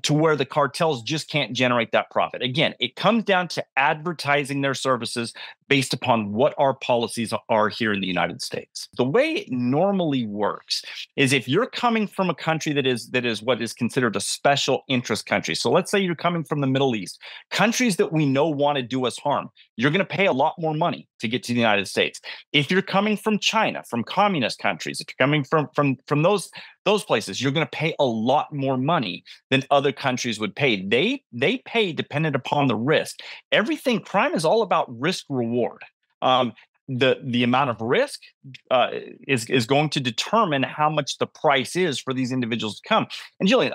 to where the cartels just can't generate that profit. Again, it comes down to advertising their services based upon what our policies are here in the United States. The way it normally works is if you're coming from a country that is what is considered a special interest country. So let's say you're coming from the Middle East, countries that we know want to do us harm. You're going to pay a lot more money to get to the United States. If you're coming from China, from communist countries, if you're coming from those places, you're going to pay a lot more money than other countries would pay. They pay dependent upon the risk. Crime is all about risk reward. The amount of risk is going to determine how much the price is for these individuals to come. And Jillian,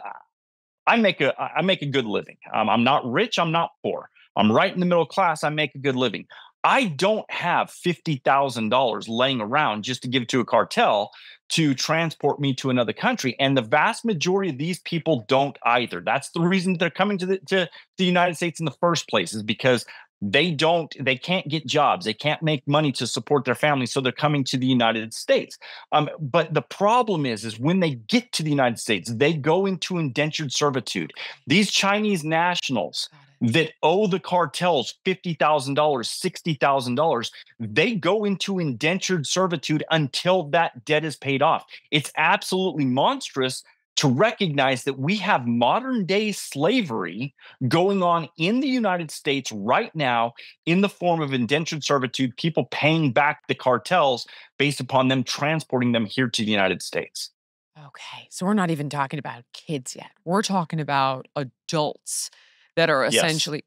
I make a good living. I'm not rich. I'm not poor. I'm right in the middle class. I make a good living. I don't have $50,000 laying around just to give to a cartel to transport me to another country. And the vast majority of these people don't either. That's the reason they're coming to the United States in the first place, is because they can't get jobs. They can't make money to support their families. So they're coming to the United States. But the problem is when they get to the United States, they go into indentured servitude. These Chinese nationals that owe the cartels $50,000, $60,000, they go into indentured servitude until that debt is paid off. It's absolutely monstrous to recognize that we have modern day slavery going on in the United States right now in the form of indentured servitude, people paying back the cartels based upon them transporting them here to the United States. Okay, so we're not even talking about kids yet. We're talking about adults that are essentially...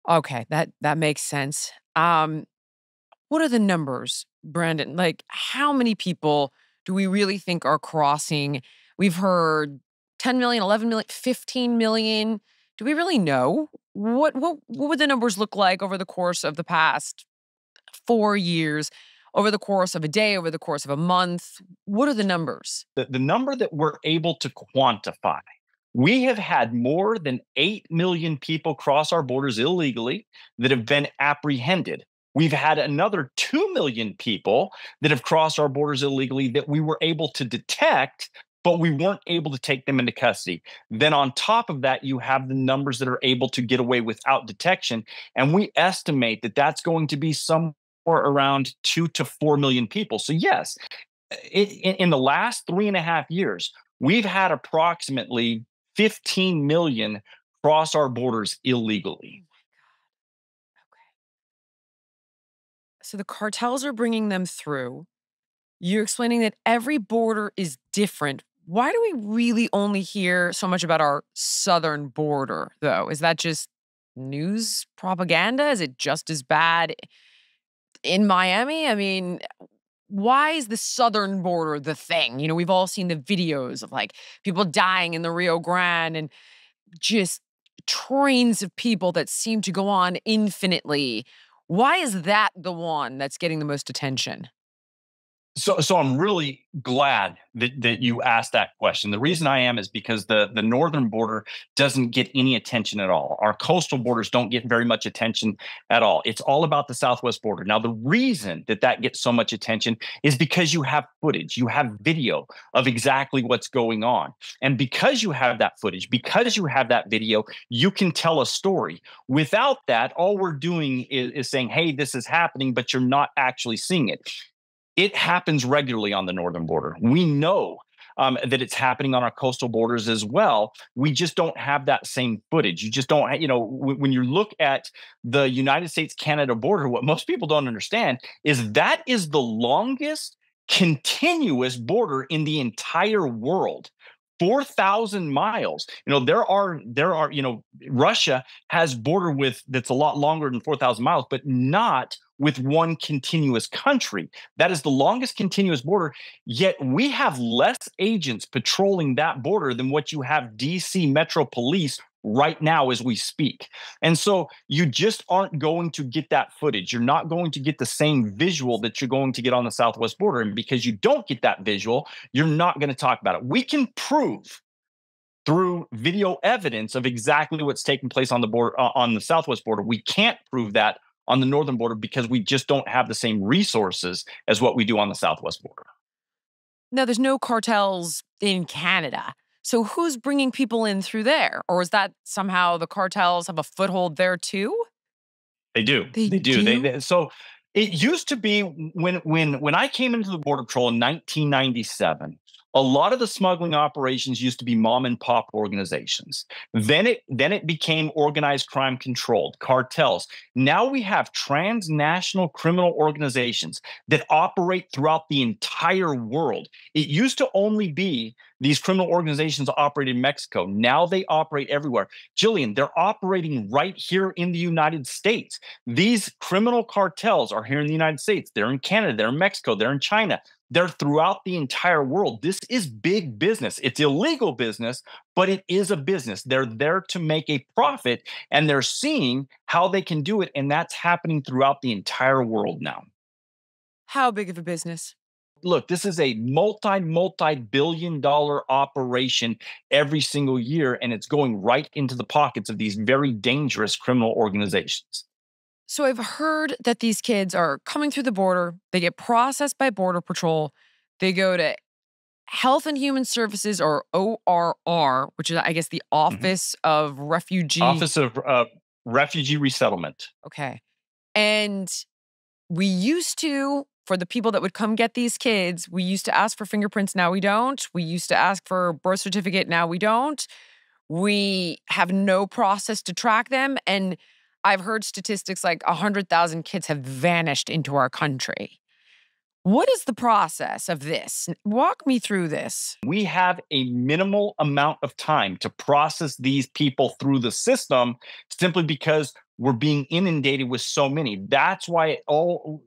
Yes. Okay, that makes sense. What are the numbers, Brandon? Like, how many people do we really think are crossing? We've heard 10 million, 11 million, 15 million. Do we really know? What would the numbers look like over the course of the past 4 years? over the course of a day, over the course of a month? What are the numbers? The number that we're able to quantify, we have had more than 8 million people cross our borders illegally that have been apprehended. We've had another 2 million people that have crossed our borders illegally that we were able to detect, but we weren't able to take them into custody. Then on top of that, you have the numbers that are able to get away without detection. And we estimate that that's going to be somewhere around 2 to 4 million people. So yes, in the last 3.5 years, we've had approximately 15 million cross our borders illegally. So the cartels are bringing them through. You're explaining that every border is different. Why do we really only hear so much about our southern border, though? Is that just news propaganda? Is it just as bad in Miami? I mean, why is the southern border the thing? You know, we've all seen the videos of like people dying in the Rio Grande and just trains of people that seem to go on infinitely. Why is that the one that's getting the most attention? So I'm really glad that you asked that question. The reason I am is because the northern border doesn't get any attention at all. Our coastal borders don't get very much attention at all. It's all about the southwest border. Now, the reason that gets so much attention is because you have footage, you have video of exactly what's going on. And because you have that footage, because you have that video, you can tell a story. Without that, all we're doing is saying, hey, this is happening, but you're not actually seeing it. It happens regularly on the northern border. We know that it's happening on our coastal borders as well. We just don't have that same footage. You just don't, when you look at the United States-Canada border, what most people don't understand is that is the longest continuous border in the entire world. 4,000 miles. There are, Russia has border that's a lot longer than 4,000 miles, but not with one continuous country. That is the longest continuous border, yet we have less agents patrolling that border than what you have DC Metro Police right now as we speak. And so you just aren't going to get that footage. You're not going to get the same visual that you're going to get on the southwest border. And because you don't get that visual, you're not going to talk about it. We can prove through video evidence of exactly what's taking place on the border, on the southwest border. We can't prove that on the northern border because we just don't have the same resources as what we do on the southwest border. Now, there's no cartels in Canada. So who's bringing people in through there? Or is that somehow the cartels have a foothold there too? They do. They do. So it used to be when I came into the Border Patrol in 1997, a lot of the smuggling operations used to be mom and pop organizations. Then it became organized crime controlled, cartels. Now we have transnational criminal organizations that operate throughout the entire world. It used to only be these criminal organizations operate in Mexico. Now they operate everywhere. Jillian, they're operating right here in the United States. These criminal cartels are here in the United States. They're in Canada, they're in Mexico, they're in China. They're throughout the entire world. This is big business. It's illegal business, but it is a business. They're there to make a profit, and they're seeing how they can do it, and that's happening throughout the entire world now. How big of a business? Look, this is a multi-billion-dollar operation every single year, and it's going right into the pockets of these very dangerous criminal organizations. So I've heard that these kids are coming through the border. They get processed by Border Patrol. They go to Health and Human Services, or ORR, which is, I guess, the Office of Refugee. Office of Refugee Resettlement. Okay. And we used to, for the people that would come get these kids, we used to ask for fingerprints. Now we don't. We used to ask for a birth certificate. Now we don't. We have no process to track them. And I've heard statistics like 100,000 kids have vanished into our country. What is the process of this? Walk me through this. We have a minimal amount of time to process these people through the system simply because we're being inundated with so many. That's why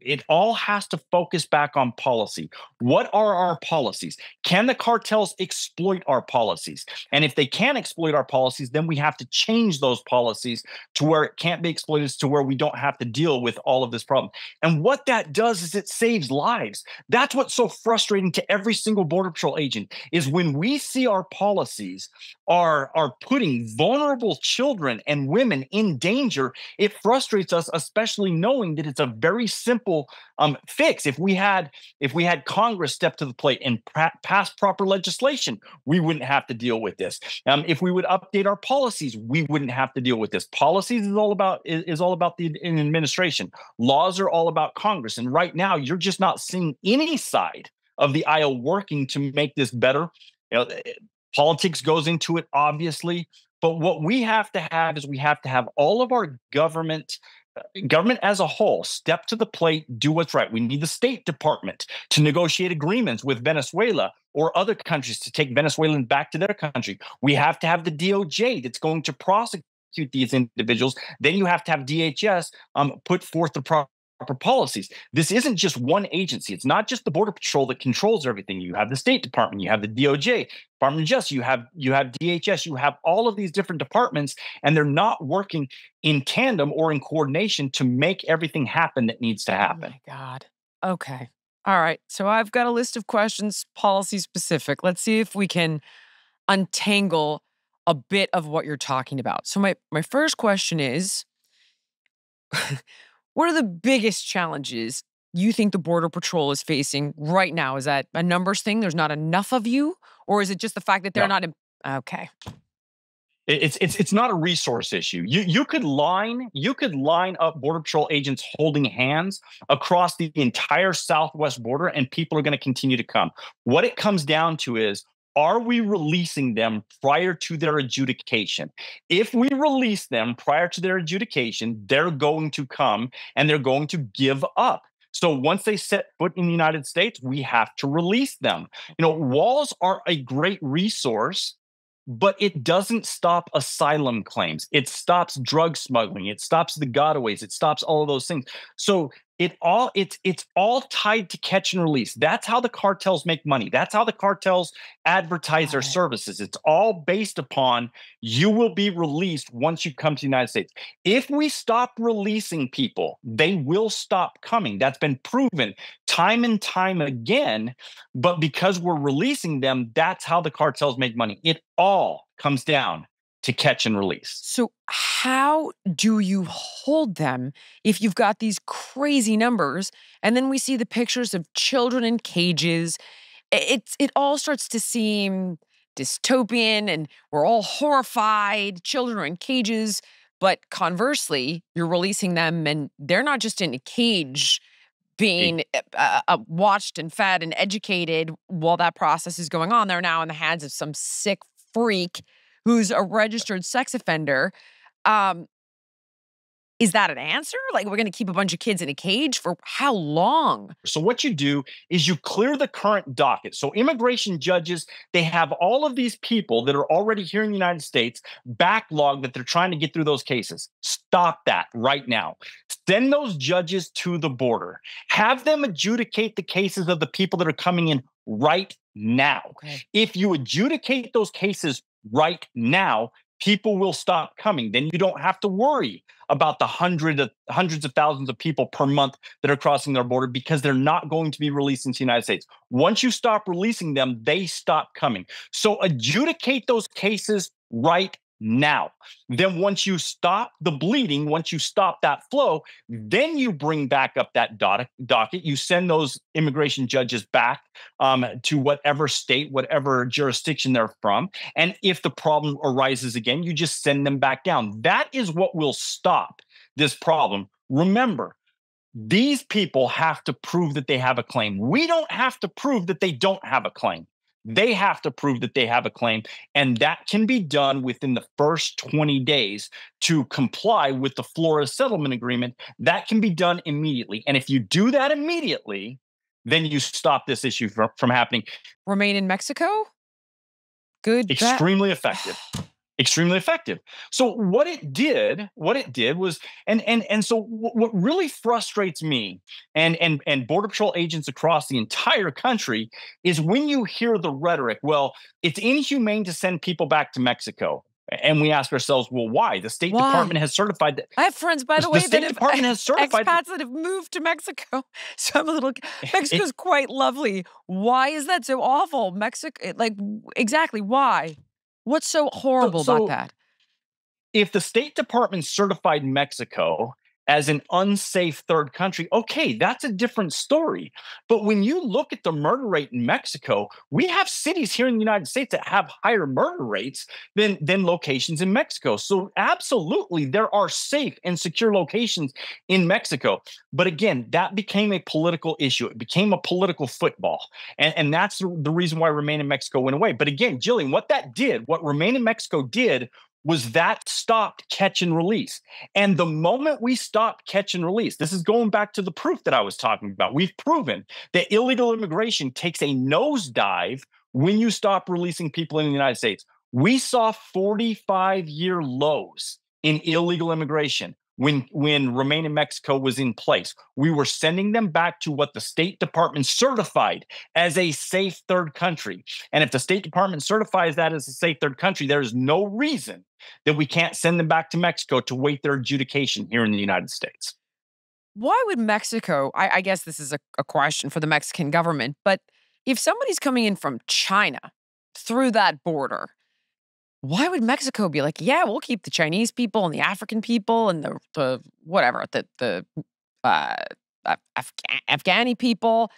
it all has to focus back on policy. What are our policies? Can the cartels exploit our policies? And if they can exploit our policies, then we have to change those policies to where it can't be exploited, to where we don't have to deal with all of this problem. And what that does is it saves lives. That's what's so frustrating to every single Border Patrol agent, is when we see our policies are putting vulnerable children and women in danger, it frustrates us, especially knowing that it's a very simple fix. If we had Congress step to the plate and pass proper legislation, we wouldn't have to deal with this. If we would update our policies, we wouldn't have to deal with this. Policies is all about the administration. Laws are all about Congress. And right now, you're just not seeing any side of the aisle working to make this better. Politics goes into it, obviously, but what we have to have is we have to have all of our government as a whole step to the plate, do what's right. We need the State Department to negotiate agreements with Venezuela or other countries to take Venezuelans back to their country. We have to have the DOJ that's going to prosecute these individuals. Then you have to have DHS put forth the proper policies. This isn't just one agency. It's not just the Border Patrol that controls everything. You have the State Department, you have the DOJ, Department of Justice, you have DHS, you have all of these different departments, and they're not working in tandem or in coordination to make everything happen that needs to happen. Oh my God. Okay. All right. So I've got a list of questions, policy specific. Let's see if we can untangle a bit of what you're talking about. So my first question is, what are the biggest challenges you think the Border Patrol is facing right now? Is that a numbers thing? There's not enough of you? Or is it just the fact that they're not okay. It's not a resource issue. You could line up Border Patrol agents holding hands across the entire southwest border, and people are going to continue to come. What it comes down to is, are we releasing them prior to their adjudication? If we release them prior to their adjudication, they're going to come and they're going to give up. So once they set foot in the United States, we have to release them. Walls are a great resource, but it doesn't stop asylum claims. It stops drug smuggling. It stops the gotaways. It stops all of those things. So it's all tied to catch and release. That's how the cartels make money. That's how the cartels advertise their services. It's all based upon, you will be released once you come to the United States. If we stop releasing people, they will stop coming. That's been proven time and time again. But because we're releasing them, that's how the cartels make money. It all comes down to catch and release. So how do you hold them if you've got these crazy numbers, and then we see the pictures of children in cages? It all starts to seem dystopian, and we're all horrified. Children are in cages, but conversely, you're releasing them, and they're not just in a cage being watched and fed and educated while that process is going on. They're now in the hands of some sick freak who's a registered sex offender. Is that an answer? Like, we're going to keep a bunch of kids in a cage for how long? So what you do is you clear the current docket. So immigration judges, they have all of these people that are already here in the United States backlogged that they're trying to get through those cases. Stop that right now. Send those judges to the border. Have them adjudicate the cases of the people that are coming in right now. Okay. If you adjudicate those cases right now, people will stop coming. Then you don't have to worry about the hundreds of thousands of people per month that are crossing their border, because they're not going to be released into the United States. Once you stop releasing them, they stop coming. So adjudicate those cases right now. Then once you stop the bleeding, once you stop that flow, then you bring back up that docket. You send those immigration judges back to whatever state, whatever jurisdiction they're from. And if the problem arises again, you just send them back down. That is what will stop this problem. Remember, these people have to prove that they have a claim. We don't have to prove that they don't have a claim. They have to prove that they have a claim, and that can be done within the first 20 days to comply with the Florida Settlement Agreement. That can be done immediately. And if you do that immediately, then you stop this issue from happening. Remain in Mexico? Good. Extremely effective. Extremely effective. So what it did was, so what really frustrates me and Border Patrol agents across the entire country is when you hear the rhetoric, well, it's inhumane to send people back to Mexico. And we ask ourselves, well, why? The State Department has certified that. I have friends, by the way, State that Department has certified expats that have moved to Mexico. So I'm a little. Mexico's quite lovely. Why is that so awful? Mexico, like, exactly why? What's so horrible about that? If the State Department certified Mexico as an unsafe third country, okay, that's a different story. But when you look at the murder rate in Mexico, we have cities here in the United States that have higher murder rates than locations in Mexico. So absolutely, there are safe and secure locations in Mexico. But again, that became a political issue. It became a political football. And that's the reason why Remain in Mexico went away. But again, Jillian, what Remain in Mexico did was that stopped catch and release. And the moment we stopped catch and release, this is going back to the proof that I was talking about. We've proven that illegal immigration takes a nosedive when you stop releasing people in the United States. We saw 45-year lows in illegal immigration when Remain in Mexico was in place. We were sending them back to what the State Department certified as a safe third country. And if the State Department certifies that as a safe third country, there is no reason that we can't send them back to Mexico to wait their adjudication here in the United States. Why would Mexico, I guess this is a question for the Mexican government, but if somebody's coming in from China through that border, why would Mexico be like, yeah, we'll keep the Chinese people and the African people and the whatever, the Afghani people?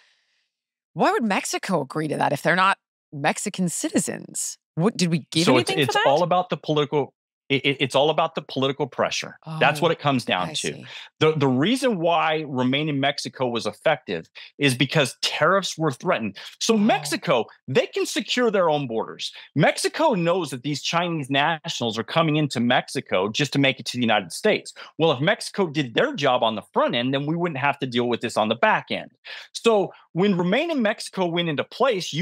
Why would Mexico agree to that if they're not Mexican citizens? What did we give anything for that? It's all about the political. It's all about the political pressure. That's what it comes down to. The reason why Remain in Mexico was effective is because tariffs were threatened. So Mexico, they can secure their own borders. Mexico knows that these Chinese nationals are coming into Mexico just to make it to the United States. Well, if Mexico did their job on the front end, then we wouldn't have to deal with this on the back end. So when Remain in Mexico went into place,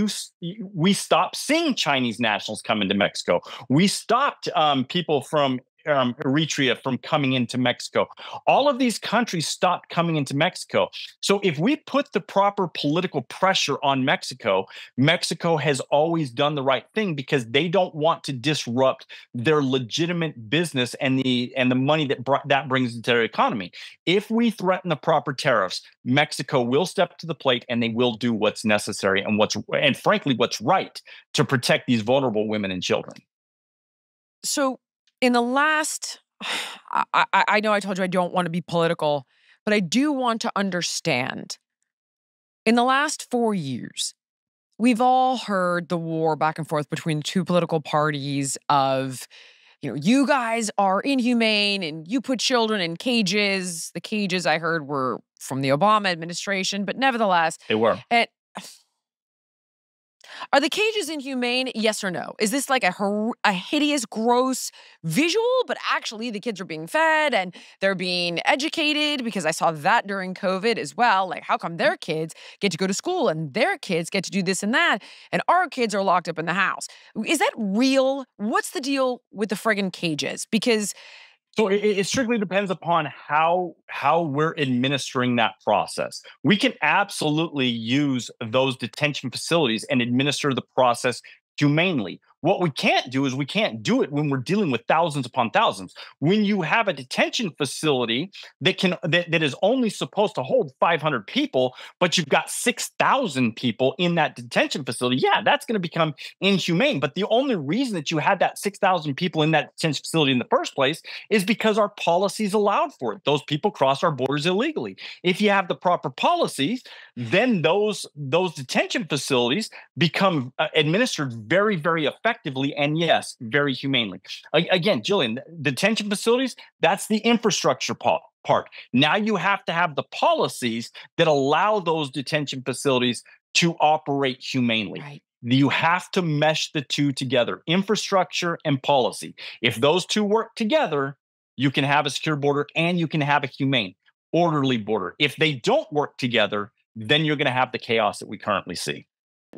we stopped seeing Chinese nationals come into Mexico. We stopped people from Eritrea from coming into Mexico. All of these countries stopped coming into Mexico. So if we put the proper political pressure on Mexico, Mexico has always done the right thing because they don't want to disrupt their legitimate business and the money that brings into their economy. If we threaten the proper tariffs, Mexico will step to the plate and they will do what's necessary and frankly what's right to protect these vulnerable women and children. So in the last, I know I told you I don't want to be political, but I do want to understand. In the last 4 years, we've all heard the war back and forth between two political parties of, you guys are inhumane and you put children in cages. The cages I heard were from the Obama administration, but nevertheless. They were. Are the cages inhumane? Yes or no? Is this like a hideous, gross visual, but actually the kids are being fed and they're being educated? Because I saw that during COVID as well. Like, how come their kids get to go to school and their kids get to do this and that, and our kids are locked up in the house? Is that real? What's the deal with the friggin' cages? Because so it strictly depends upon how we're administering that process. We can absolutely use those detention facilities and administer the process humanely. What we can't do is we can't do it when we're dealing with thousands upon thousands. When you have a detention facility that is only supposed to hold 500 people, but you've got 6,000 people in that detention facility, yeah, that's going to become inhumane. But the only reason that you had that 6,000 people in that detention facility in the first place is because our policies allowed for it. Those people cross our borders illegally. If you have the proper policies, then those detention facilities become administered very, very effectively and, yes, very humanely. Again, Jillian, detention facilities, that's the infrastructure part. Now you have to have the policies that allow those detention facilities to operate humanely. Right. You have to mesh the two together, infrastructure and policy. If those two work together, you can have a secure border and you can have a humane, orderly border. If they don't work together, then you're going to have the chaos that we currently see.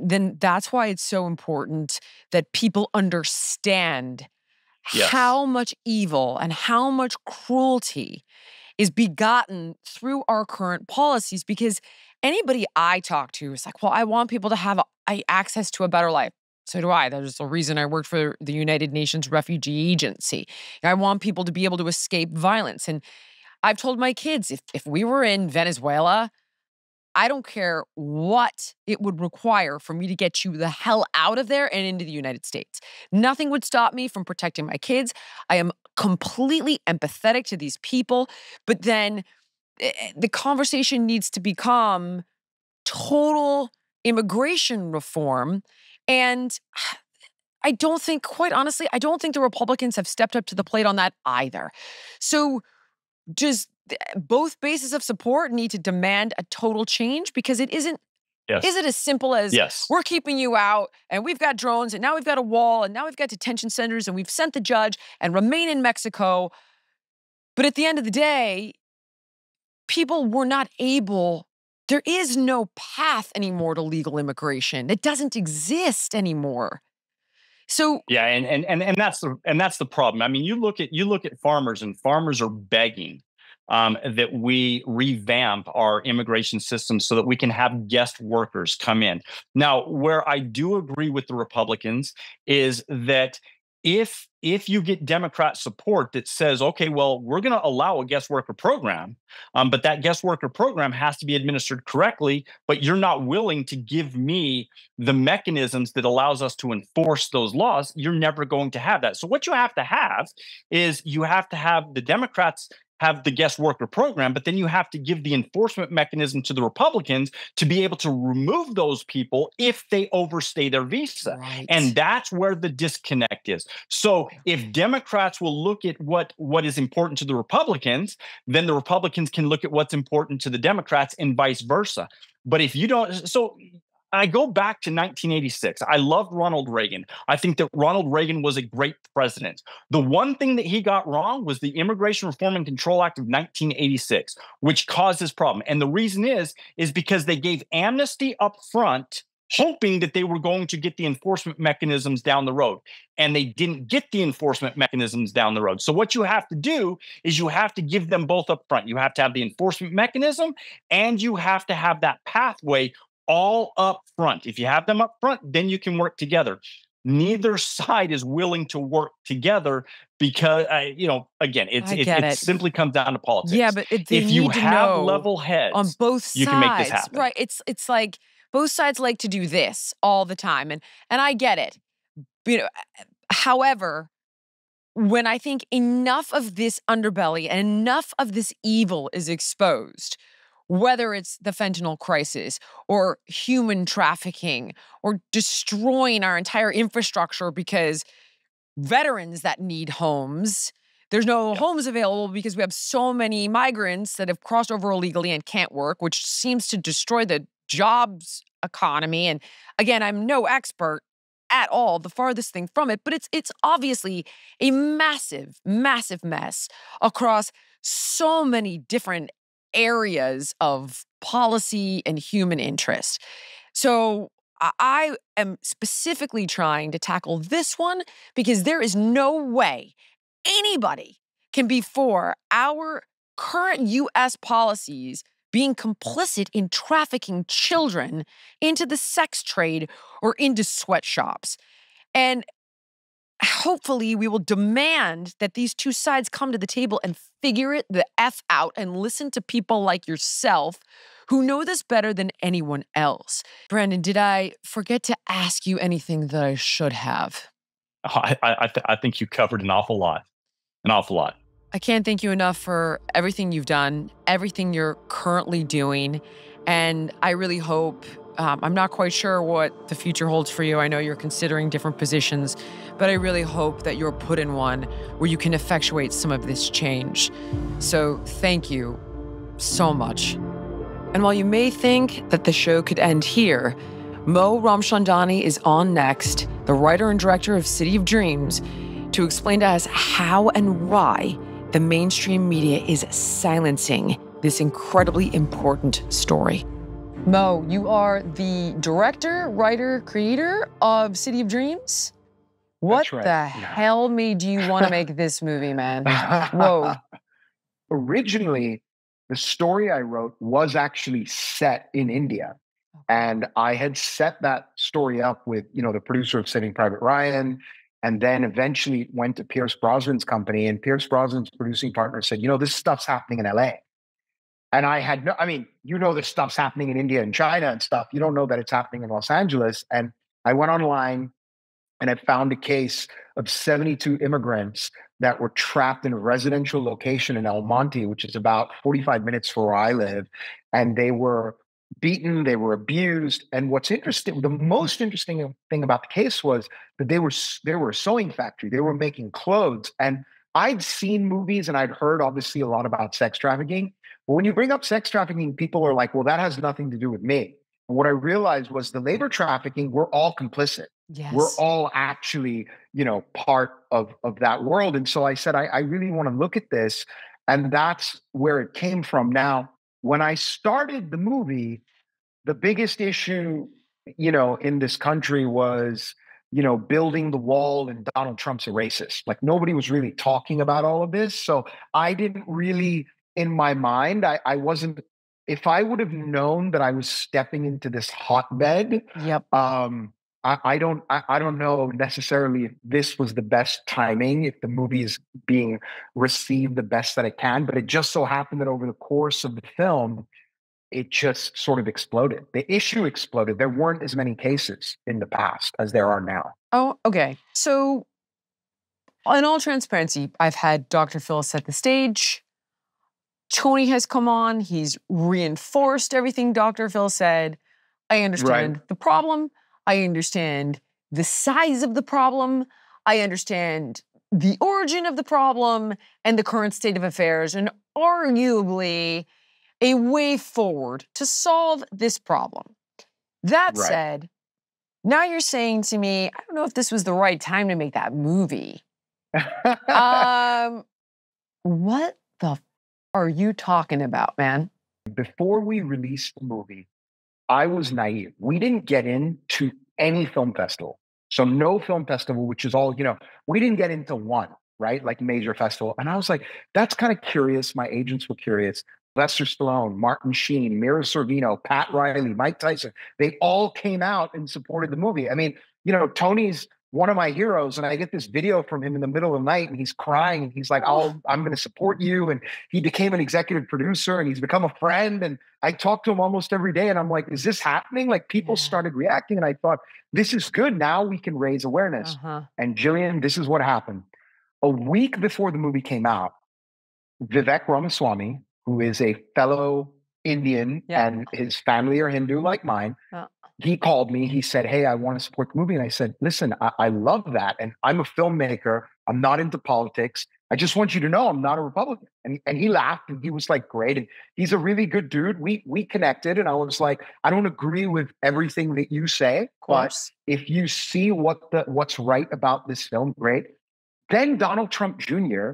Then that's why it's so important that people understand Yes. how much evil and how much cruelty is begotten through our current policies. Because anybody I talk to is like, well, I want people to have access to a better life. So do I. There's the reason I worked for the United Nations Refugee Agency. I want people to be able to escape violence. And I've told my kids, if we were in Venezuela, I don't care what it would require for me to get you the hell out of there and into the United States. Nothing would stop me from protecting my kids. I am completely empathetic to these people. But then the conversation needs to become total immigration reform. And I don't think, quite honestly, I don't think the Republicans have stepped up to the plate on that either. So just both bases of support need to demand a total change, because it isn't. Yes. Is it as simple as we're keeping you out and we've got drones and now we've got a wall and now we've got detention centers and we've sent the judge and remain in Mexico? But at the end of the day, people were not able. There is no path anymore to legal immigration. It doesn't exist anymore. So yeah, and that's the problem. I mean, you look at farmers, and farmers are begging that we revamp our immigration system so that we can have guest workers come in. Now, where I do agree with the Republicans is that if you get Democrat support that says, okay, well, we're going to allow a guest worker program, but that guest worker program has to be administered correctly, but you're not willing to give me the mechanisms that allows us to enforce those laws, you're never going to have that. So what you have to have is you have to have the Democrats have the guest worker program, but then you have to give the enforcement mechanism to the Republicans to be able to remove those people if they overstay their visa. Right. And that's where the disconnect is. So if Democrats will look at what is important to the Republicans, then the Republicans can look at what's important to the Democrats and vice versa. But if you don't, so I go back to 1986. I loved Ronald Reagan. I think that Ronald Reagan was a great president. The one thing that he got wrong was the Immigration Reform and Control Act of 1986, which caused this problem. And the reason is because they gave amnesty up front, hoping that they were going to get the enforcement mechanisms down the road. And they didn't get the enforcement mechanisms down the road. So what you have to do is you have to give them both up front. You have to have the enforcement mechanism and you have to have that pathway all up front. If you have them up front, then you can work together. Neither side is willing to work together because, again, it simply comes down to politics. Yeah, but if you have level heads on both sides, you can make this happen. Right? It's like both sides like to do this all the time, and I get it. However, when I think enough of this underbelly and enough of this evil is exposed, whether it's the fentanyl crisis or human trafficking or destroying our entire infrastructure because veterans that need homes, there's no homes available because we have so many migrants that have crossed over illegally and can't work, which seems to destroy the jobs economy. And again, I'm no expert at all, the farthest thing from it, but it's obviously a massive, massive mess across so many different areas of policy and human interest. So I am specifically trying to tackle this one because there is no way anybody can be for our current U.S. policies being complicit in trafficking children into the sex trade or into sweatshops. And hopefully we will demand that these two sides come to the table and figure it the F out and listen to people like yourself who know this better than anyone else. Brandon, did I forget to ask you anything that I should have? I think you covered an awful lot. I can't thank you enough for everything you've done, everything you're currently doing. And I really hope, I'm not quite sure what the future holds for you. I know you're considering different positions, but I really hope that you're put in one where you can effectuate some of this change. So thank you so much. And while you may think that the show could end here, Mo Ramchandani is on next, the writer and director of City of Dreams, to explain to us how and why the mainstream media is silencing this incredibly important story. Mo, you are the director, writer, creator of City of Dreams? What That's right. the Yeah. hell made you want to make this movie, man? Whoa. Originally, the story I wrote was actually set in India. And I had set that story up with, the producer of Saving Private Ryan. And then eventually it went to Pierce Brosnan's company. And Pierce Brosnan's producing partner said, this stuff's happening in LA. And I had this stuff's happening in India and China and stuff. You don't know that it's happening in Los Angeles. And I went online and I found a case of 72 immigrants that were trapped in a residential location in El Monte, which is about 45 minutes from where I live. And they were beaten, they were abused. And what's interesting, the most interesting thing about the case was that they were a sewing factory. They were making clothes. And I'd seen movies and I'd heard obviously a lot about sex trafficking. But when you bring up sex trafficking, people are like, well, that has nothing to do with me. And what I realized was the labor trafficking, we're all complicit. Yes. We're all actually, part of that world. And so I said, I really want to look at this. And that's where it came from. Now, when I started the movie, the biggest issue, in this country was, building the wall and Donald Trump's a racist. Like nobody was really talking about all of this. So I didn't really, in my mind, I wasn't, if I would have known that I was stepping into this hotbed, Yep. I don't know necessarily if this was the best timing, if the movie is being received the best that it can, but it just so happened that over the course of the film, it just sort of exploded. The issue exploded. There weren't as many cases in the past as there are now. Oh, okay. So, in all transparency, I've had Dr. Phil set the stage. Tony has come on. He's reinforced everything Dr. Phil said. I understand the problem. I understand the size of the problem. I understand the origin of the problem and the current state of affairs, and arguably a way forward to solve this problem. That said, now you're saying to me, I don't know if this was the right time to make that movie. What the are you talking about, man? Before we released the movie, I was naive. We didn't get into any film festival. So no film festival, which is all, we didn't get into one, right? Like major festival. And I was like, that's kind of curious. My agents were curious. Lester Stallone, Martin Sheen, Mira Sorvino, Pat Riley, Mike Tyson, they all came out and supported the movie. I mean, Tony's one of my heroes, and I get this video from him in the middle of the night, and he's crying, and he's like, I'm going to support you. And he became an executive producer, and he's become a friend. And I talk to him almost every day, and I'm like, is this happening? Like people started reacting, and I thought, this is good. Now we can raise awareness. And Jillian, this is what happened. A week before the movie came out, Vivek Ramaswamy, who is a fellow Indian and his family are Hindu like mine, he called me. He said, hey, I want to support the movie. And I said, listen, I love that. And I'm a filmmaker. I'm not into politics. I just want you to know I'm not a Republican. And he laughed and he was like, great. And he's a really good dude. We connected. And I was like, I don't agree with everything that you say, but if you see what's right about this film, great. Then Donald Trump Jr.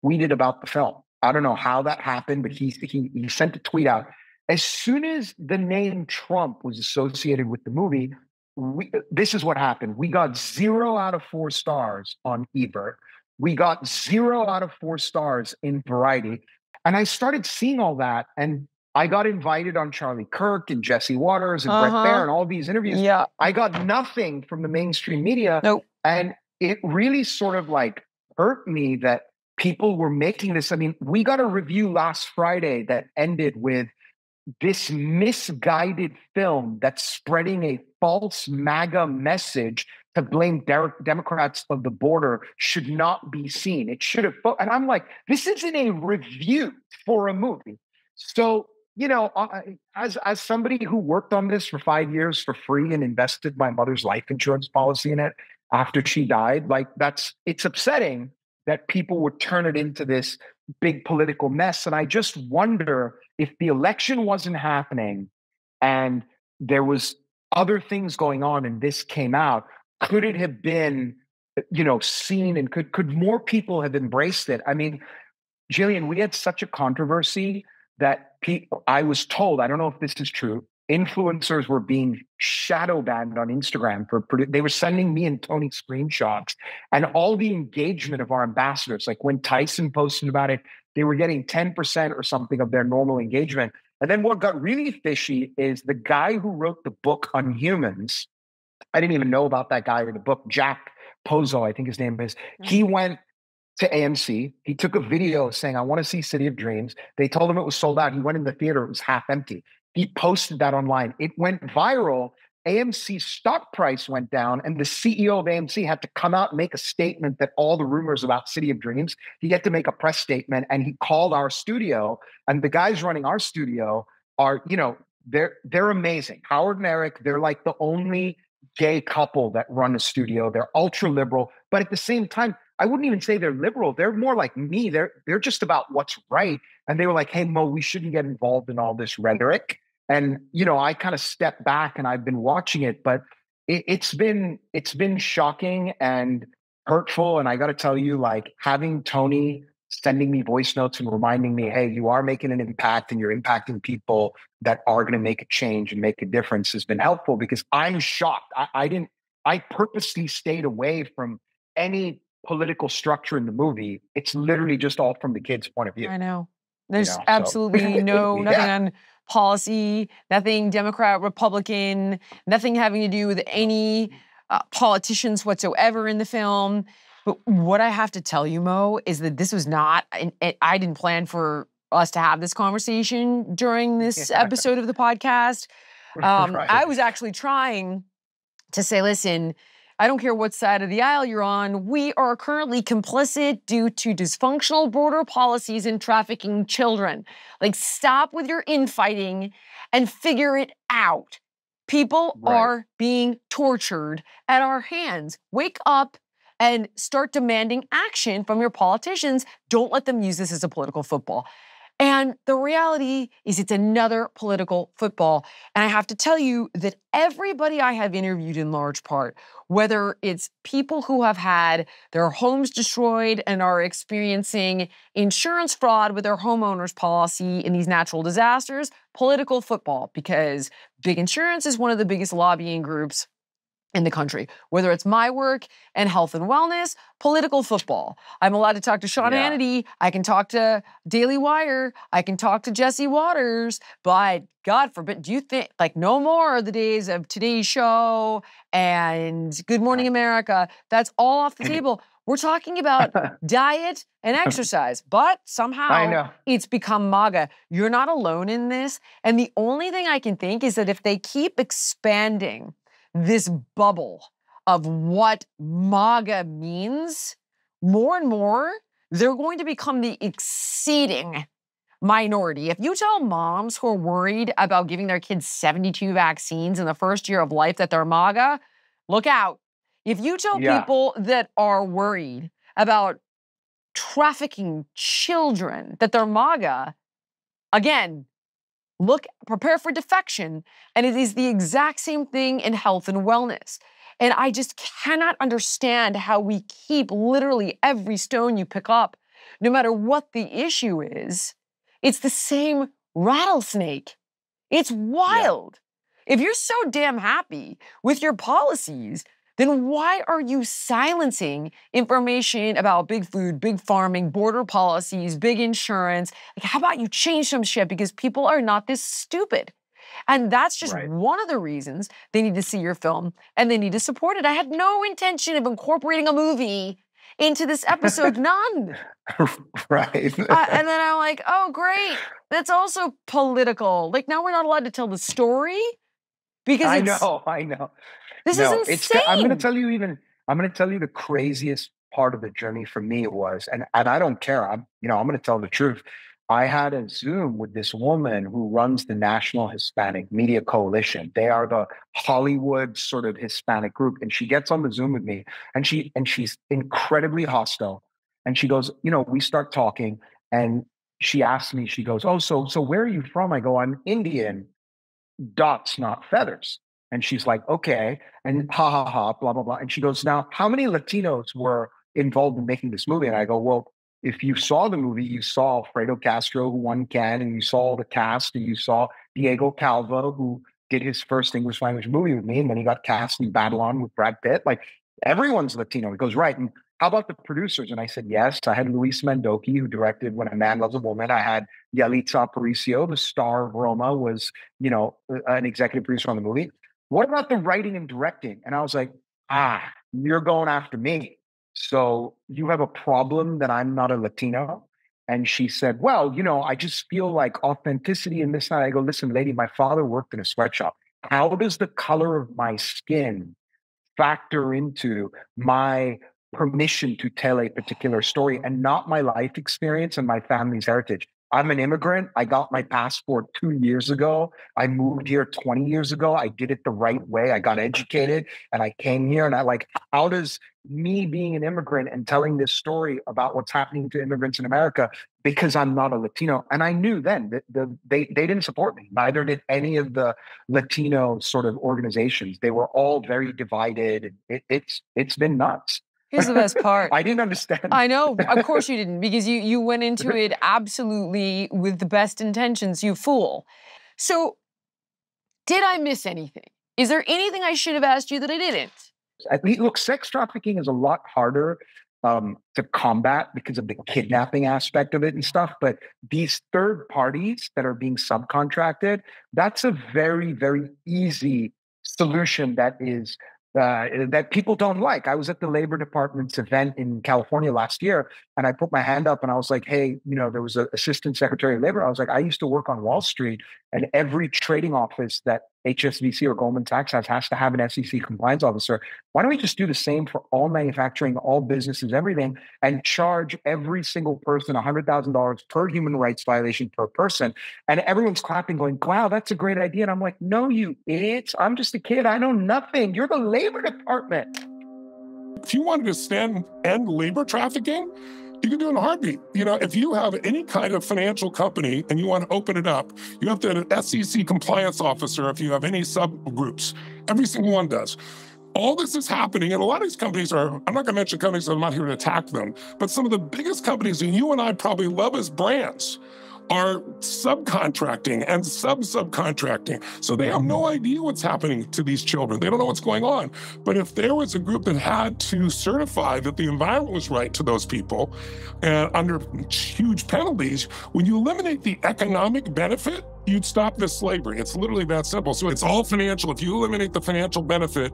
tweeted about the film. I don't know how that happened, but he sent a tweet out. As soon as the name Trump was associated with the movie, this is what happened. We got 0 out of 4 stars on Ebert. We got 0 out of 4 stars in Variety. And I started seeing all that. And I got invited on Charlie Kirk and Jesse Waters and Brett Baer and all these interviews. Yeah. I got nothing from the mainstream media. Nope. And it really sort of like hurt me that people were making this. I mean, we got a review last Friday that ended with this misguided film that's spreading a false MAGA message to blame Democrats of the border should not be seen. It should have. And I'm like, this isn't a review for a movie. So, as somebody who worked on this for 5 years for free and invested my mother's life insurance policy in it after she died, like it's upsetting that people would turn it into this big political mess. And I just wonder if the election wasn't happening and there was other things going on and this came out, could it have been, seen and could more people have embraced it? I mean, Jillian, we had such a controversy that I was told, I don't know if this is true, influencers were being shadow banned on Instagram they were sending me and Tony screenshots, and all the engagement of our ambassadors. Like when Tyson posted about it, they were getting 10% or something of their normal engagement. And then what got really fishy is the guy who wrote the book on humans. I didn't even know about that guy or the book, Jack Pozo, I think his name is. He went to AMC. He took a video saying, I want to see City of Dreams. They told him it was sold out. He went in the theater. It was half empty. He posted that online. It went viral. AMC's stock price went down, and the CEO of AMC had to come out and make a statement that all the rumors about City of Dreams, he had to make a press statement, and he called our studio, and the guys running our studio are, they're amazing. Howard and Eric, they're like the only gay couple that run a studio. They're ultra liberal, but at the same time, I wouldn't even say they're liberal. They're more like me. They're just about what's right. And they were like, hey, Mo, we shouldn't get involved in all this rhetoric. And, I kind of stepped back and I've been watching it, but it's been shocking and hurtful. And I got to tell you, like having Tony sending me voice notes and reminding me, hey, you are making an impact and you're impacting people that are going to make a change and make a difference has been helpful, because I'm shocked. I purposely stayed away from any political structure in the movie. It's literally just all from the kid's point of view. I know. There's absolutely nothing on policy, nothing Democrat, Republican, nothing having to do with any politicians whatsoever in the film. But what I have to tell you, Mo, is that this was not, I didn't plan for us to have this conversation during this episode of the podcast. Right. I was actually trying to say, listen, I don't care what side of the aisle you're on. We are currently complicit due to dysfunctional border policies and trafficking children. Like, stop with your infighting and figure it out. People are being tortured at our hands. Wake up and start demanding action from your politicians. Don't let them use this as a political football. And the reality is it's another political football. And I have to tell you that everybody I have interviewed in large part, whether it's people who have had their homes destroyed and are experiencing insurance fraud with their homeowners policy in these natural disasters, political football, because big insurance is one of the biggest lobbying groups in the country, whether it's my work and health and wellness, political football. I'm allowed to talk to Sean Hannity. I can talk to Daily Wire. I can talk to Jesse Waters, but God forbid, do you think, like, no more are the days of Today's Show and Good Morning America? That's all off the table. We're talking about diet and exercise, but somehow it's become MAGA. You're not alone in this. And the only thing I can think is that if they keep expanding this bubble of what MAGA means, more and more, they're going to become the exceeding minority. If you tell moms who are worried about giving their kids 72 vaccines in the first year of life that they're MAGA, look out. If you tell people that are worried about trafficking children that they're MAGA, again, prepare for defection. And it is the exact same thing in health and wellness. And I just cannot understand how we keep literally every stone you pick up, no matter what the issue is, it's the same rattlesnake. It's wild. If you're so damn happy with your policies, then why are you silencing information about big food, big farming, border policies, big insurance? Like, how about you change some shit, because people are not this stupid. And that's just one of the reasons they need to see your film and they need to support it. I had no intention of incorporating a movie into this episode, none. And then I'm like, oh, great. That's also political. Like, now we're not allowed to tell the story because I know. This is insane. I'm going to tell you the craziest part of the journey for me was, and I don't care. I'm going to tell the truth. I had a Zoom with this woman who runs the National Hispanic Media Coalition. They are the Hollywood sort of Hispanic group. And she gets on the Zoom with me and she's incredibly hostile. And she goes, we start talking and she asks me, she goes, oh, so where are you from? I go, I'm Indian, dots, not feathers. And she's like, okay. And ha, ha, ha, blah, blah, blah. And she goes, now, how many Latinos were involved in making this movie? And I go, well, if you saw the movie, you saw Alfredo Castro, who won Cannes, and you saw the cast, and you saw Diego Calva, who did his first English language movie with me, and then he got cast in Babylon with Brad Pitt. Like, everyone's Latino. He goes, right. And how about the producers? And I said, yes. I had Luis Mendoki, who directed When a Man Loves a Woman. I had Yalitza Aparicio, the star of Roma, was, an executive producer on the movie. What about the writing and directing? And I was like, you're going after me. So you have a problem that I'm not a Latino? And she said, well, I just feel like authenticity in this. And I go, listen, lady, my father worked in a sweatshop. How does the color of my skin factor into my permission to tell a particular story and not my life experience and my family's heritage? I'm an immigrant. I got my passport 2 years ago. I moved here 20 years ago. I did it the right way. I got educated and I came here. And how does me being an immigrant and telling this story about what's happening to immigrants in America, because I'm not a Latino? And I knew then that they didn't support me. Neither did any of the Latino sort of organizations. They were all very divided. It's been nuts. Here's the best part. I didn't understand. I know. Of course you didn't, because you went into it absolutely with the best intentions, you fool. So, did I miss anything? Is there anything I should have asked you that I didn't? Look, sex trafficking is a lot harder to combat because of the kidnapping aspect of it and stuff. But these third parties that are being subcontracted, that's a very, very easy solution that is that people don't like. I was at the Labor Department's event in California last year, and I put my hand up and I was like, hey, there was an assistant secretary of labor. I was like, I used to work on Wall Street, and every trading office that HSBC or Goldman Sachs has to have an SEC compliance officer. Why don't we just do the same for all manufacturing, all businesses, everything, and charge every single person $100,000 per human rights violation per person? And everyone's clapping, going, wow, that's a great idea. And I'm like, no, you idiots. I'm just a kid. I know nothing. You're the Labor Department. If you wanted to end labor trafficking, you can do it in a heartbeat. If you have any kind of financial company and you want to open it up, you have to have an SEC compliance officer if you have any subgroups. Every single one does. All this is happening, and a lot of these companies I'm not going to mention companies, so I'm not here to attack them, but some of the biggest companies that you and I probably love as brands are subcontracting and subcontracting. So they have no idea what's happening to these children. They don't know what's going on. But if there was a group that had to certify that the environment was right to those people, and under huge penalties, when you eliminate the economic benefit, you'd stop this slavery. It's literally that simple. So it's all financial. If you eliminate the financial benefit,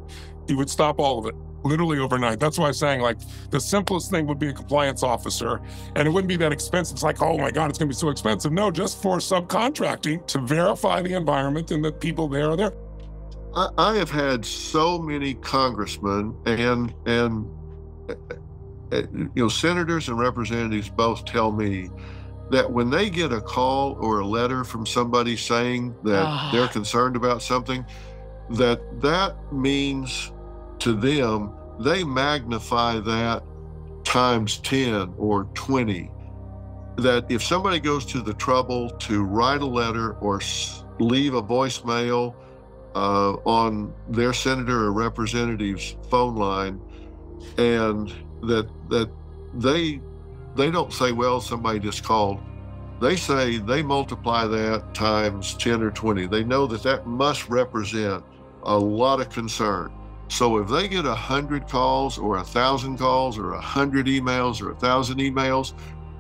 you would stop all of it. Literally overnight. That's why I'm saying, the simplest thing would be a compliance officer, and it wouldn't be that expensive. It's like, oh my God, it's going to be so expensive. No, just for subcontracting to verify the environment and that people there are there. I have had so many congressmen and senators and representatives both tell me that when they get a call or a letter from somebody saying that they're concerned about something, that means to them, they magnify that times 10 or 20. That if somebody goes to the trouble to write a letter or leave a voicemail on their senator or representative's phone line, and that they don't say, well, somebody just called. They say they multiply that times 10 or 20. They know that must represent a lot of concern. So if they get 100 calls or 1,000 calls or 100 emails or 1,000 emails,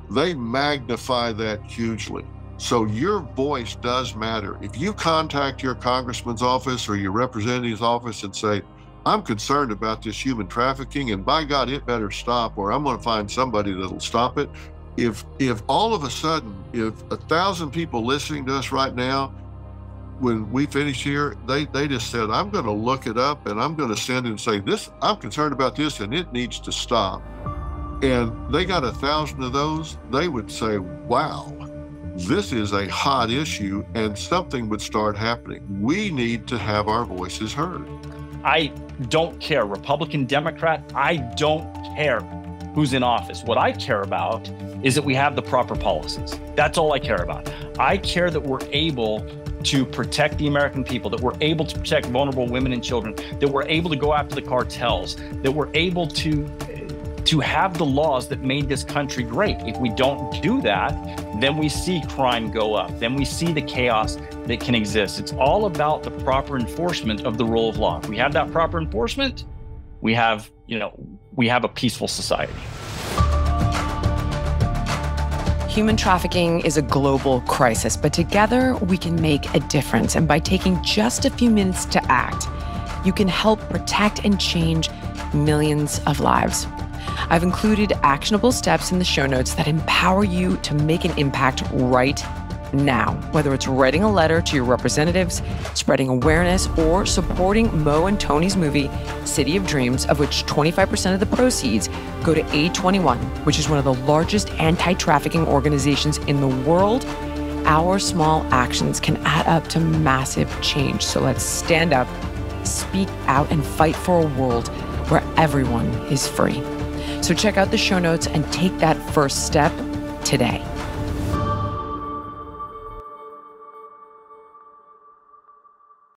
they magnify that hugely. So your voice does matter. If you contact your congressman's office or your representative's office and say, I'm concerned about this human trafficking, and by God, it better stop, or I'm going to find somebody that'll stop it. If all of a sudden, if 1,000 people listening to us right now, when we finish here, they just said, I'm going to look it up and I'm going to send and say, I'm concerned about this and it needs to stop. And they got 1,000 of those, they would say, wow, this is a hot issue, and something would start happening. We need to have our voices heard. I don't care, Republican, Democrat, I don't care who's in office. What I care about is that we have the proper policies. That's all I care about. I care that we're able to protect the American people, that we're able to protect vulnerable women and children, that we're able to go after the cartels, that we're able to to have the laws that made this country great. If we don't do that, then we see crime go up. Then we see the chaos that can exist. It's all about the proper enforcement of the rule of law. If we have that proper enforcement, we have a peaceful society. Human trafficking is a global crisis, but together we can make a difference. And by taking just a few minutes to act, you can help protect and change millions of lives. I've included actionable steps in the show notes that empower you to make an impact right now, whether it's writing a letter to your representatives, spreading awareness, or supporting Mo and Tony's movie, City of Dreams, of which 25% of the proceeds go to A21, which is one of the largest anti-trafficking organizations in the world. Our small actions can add up to massive change. So let's stand up, speak out, and fight for a world where everyone is free. So check out the show notes and take that first step today.